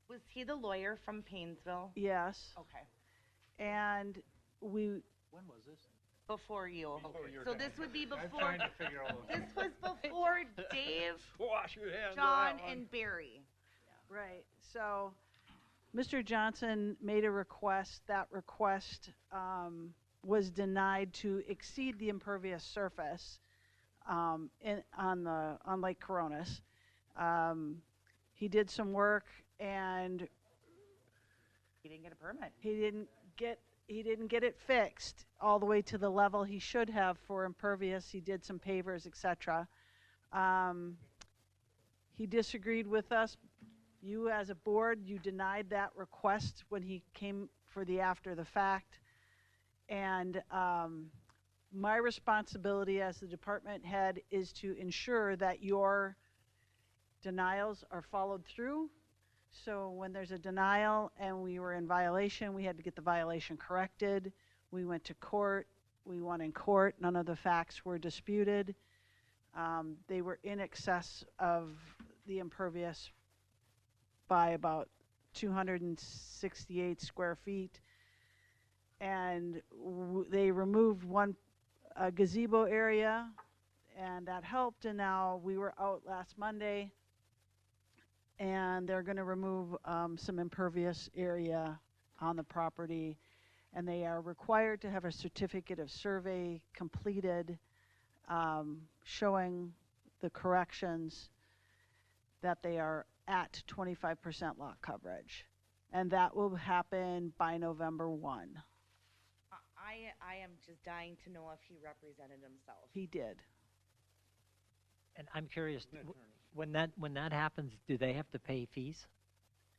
was he the lawyer from Painesville? yes, Okay. and we, When was this? Before you. your So time. this would be I'm before, trying to figure out. this was before Dave, Wash your hands. John, and Barry. right, so Mr. Johnson made a request. That request was denied to exceed the impervious surface on Lake Coronis. He did some work and He didn't get a permit. he didn't get it fixed all the way to the level he should have for impervious. He did some pavers, etc. He disagreed with us. You as a board, you denied that request when he came for the after the fact. And my responsibility as the department head is to ensure that your denials are followed through. So when there's a denial and we were in violation, we had to get the violation corrected. We went to court. We won in court. None of the facts were disputed. They were in excess of the impervious by about 268 square feet. And they removed one gazebo area, and that helped. And now we were out last Monday, and they're going to remove some impervious area on the property, and they are required to have a certificate of survey completed showing the corrections that they are at 25% lot coverage, and that will happen by November 1. I am just dying to know if he represented himself. He did. And I'm curious, when that happens, do they have to pay fees?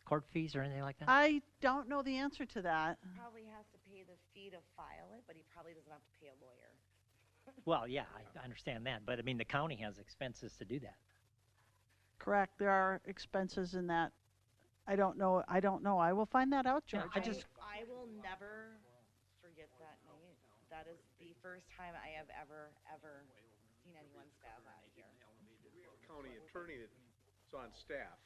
Court fees or anything like that? I don't know the answer to that. Probably has to pay the fee to file it, but he probably doesn't have to pay a lawyer. Well, yeah, I understand that, but I mean, the county has expenses to do that. Correct. There are expenses in that. I don't know. I will find that out, George. I will never forget that night. That is the first time I have ever seen anyone stab out of here. County attorney that's on staff.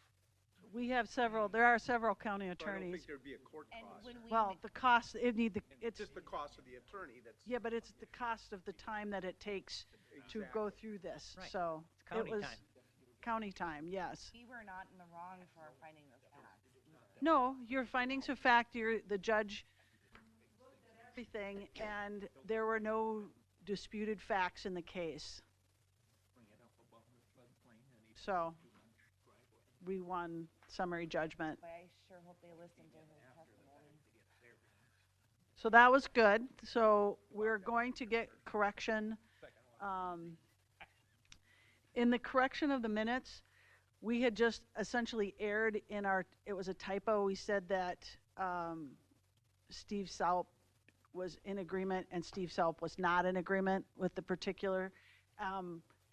We have several. There are several county So I don't attorneys. think there'd be a court cost. Well, the cost. It's Just the cost of the attorney that's. yeah, but it's the cost of the time that it takes to go through this. Right. So It's county it was time. county time. Yes. We were not in the wrong for finding this fact. No, your findings of fact. The judge looked at everything, and there were no disputed facts in the case. So we won summary judgment. But I sure hope they listened to his testimony. So that was good. So we're going to get correction. In the correction of the minutes, we had just essentially erred in it was a typo. We said that Steve Salp was in agreement and Steve Salp was not in agreement with the particular.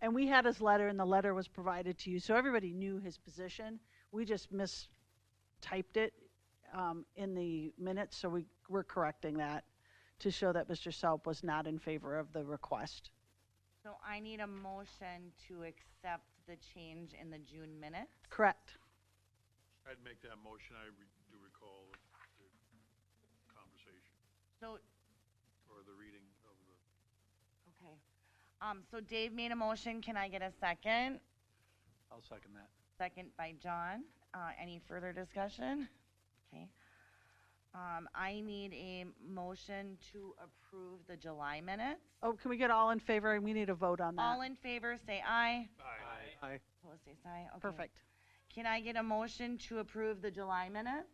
And we had his letter, and the letter was provided to you, so everybody knew his position. We just mistyped it in the minutes, so we're correcting that to show that Mr. Salp was not in favor of the request. So I need a motion to accept the change in the June minutes. Correct. I'd make that motion. I do recall the conversation So, or the reading of the. okay. So Dave made a motion. Can I get a second? I'll second that. Second by John. Any further discussion? Okay. I need a motion to approve the July minutes. Oh, can we get all in favor? We need a vote on that. All in favor, say aye. Aye. Aye. Opposed, say aye. Okay. Perfect. Can I get a motion to approve the July minutes?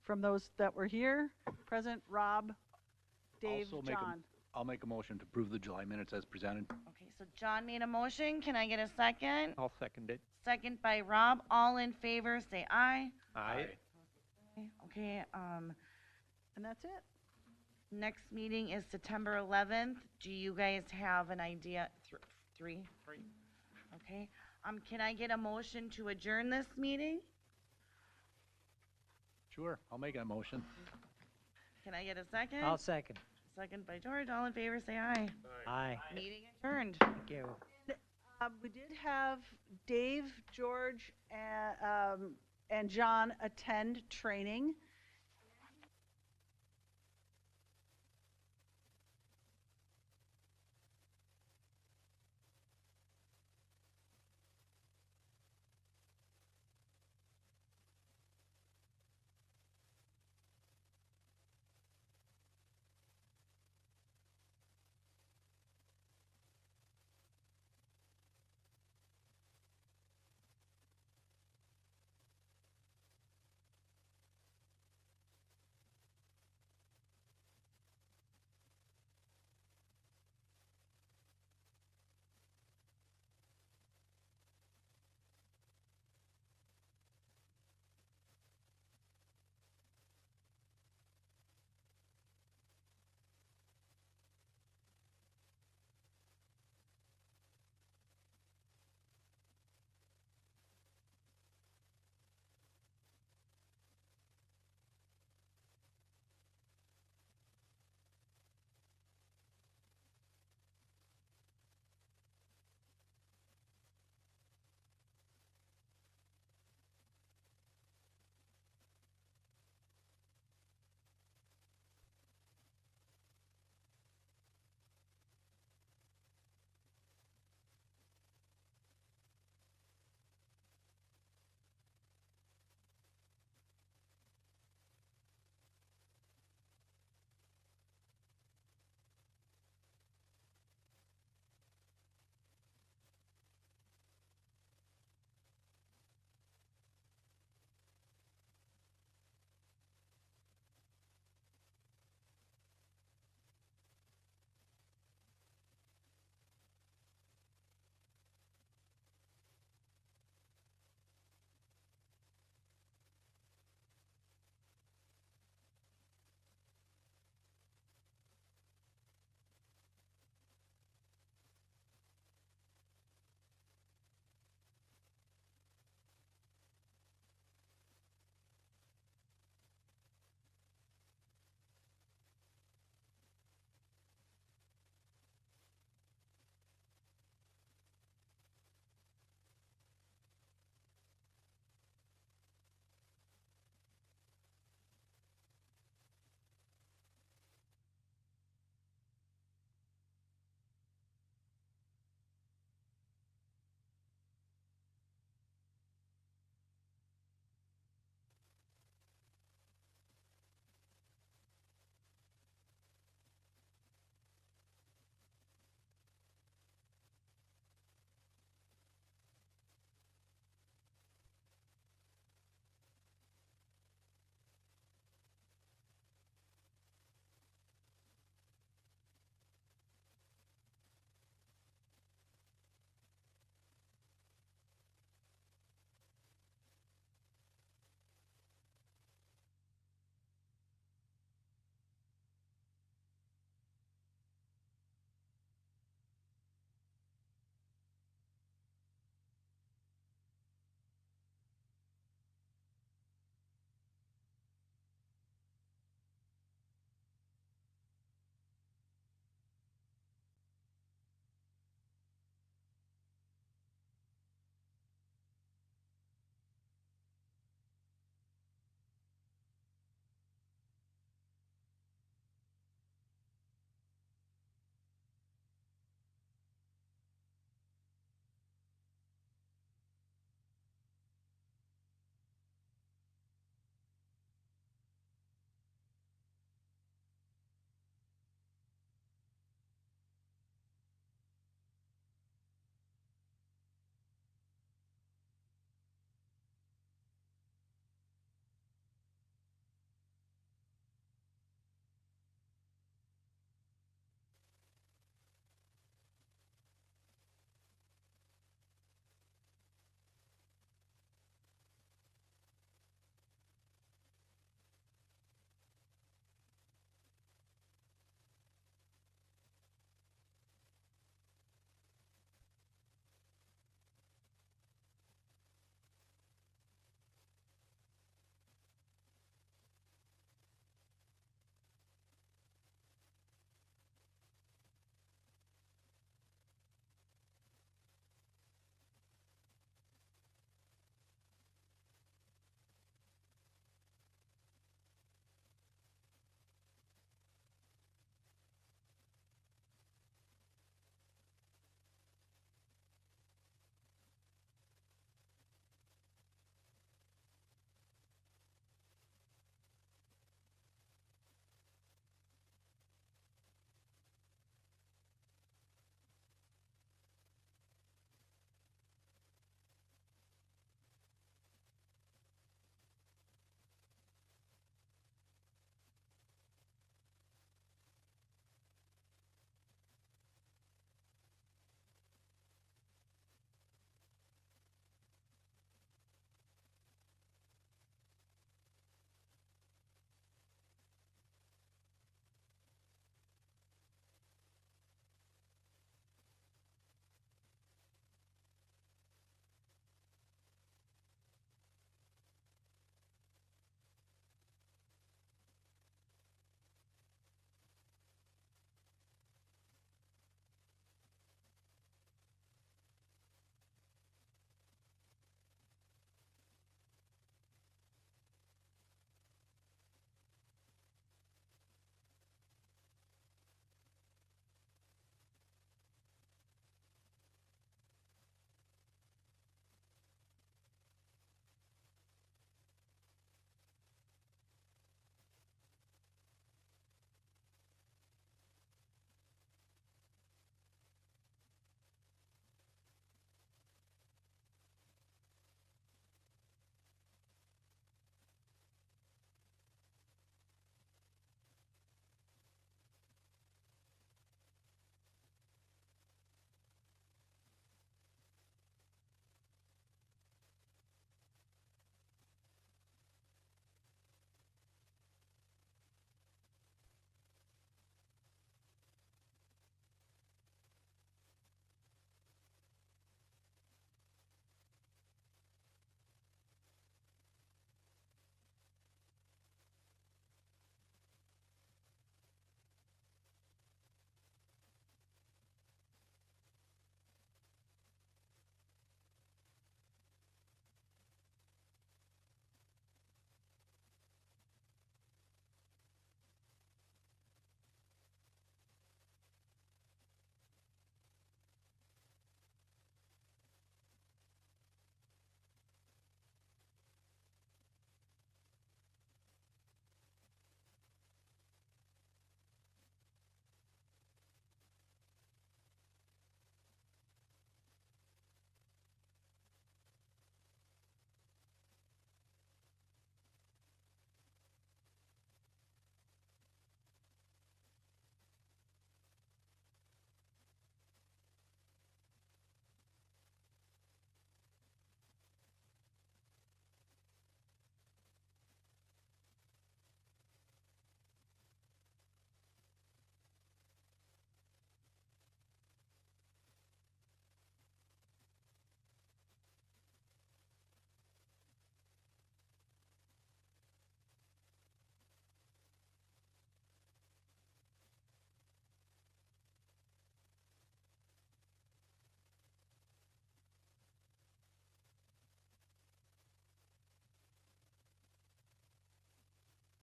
From those that were here, present, Rob, Dave, Also John. I'll make a motion to approve the July minutes as presented. Okay, so John made a motion. Can I get a second? I'll second it. Second by Rob. All in favor, say aye. Aye. Okay, And that's it. next meeting is September 11th. Do you guys have an idea? Three? Okay. Can I get a motion to adjourn this meeting? Sure, I'll make that motion. Can I get a second? I'll second. Second by George. All in favor, say aye. Aye. Meeting adjourned. Thank you. We did have Dave, George, and John attend training.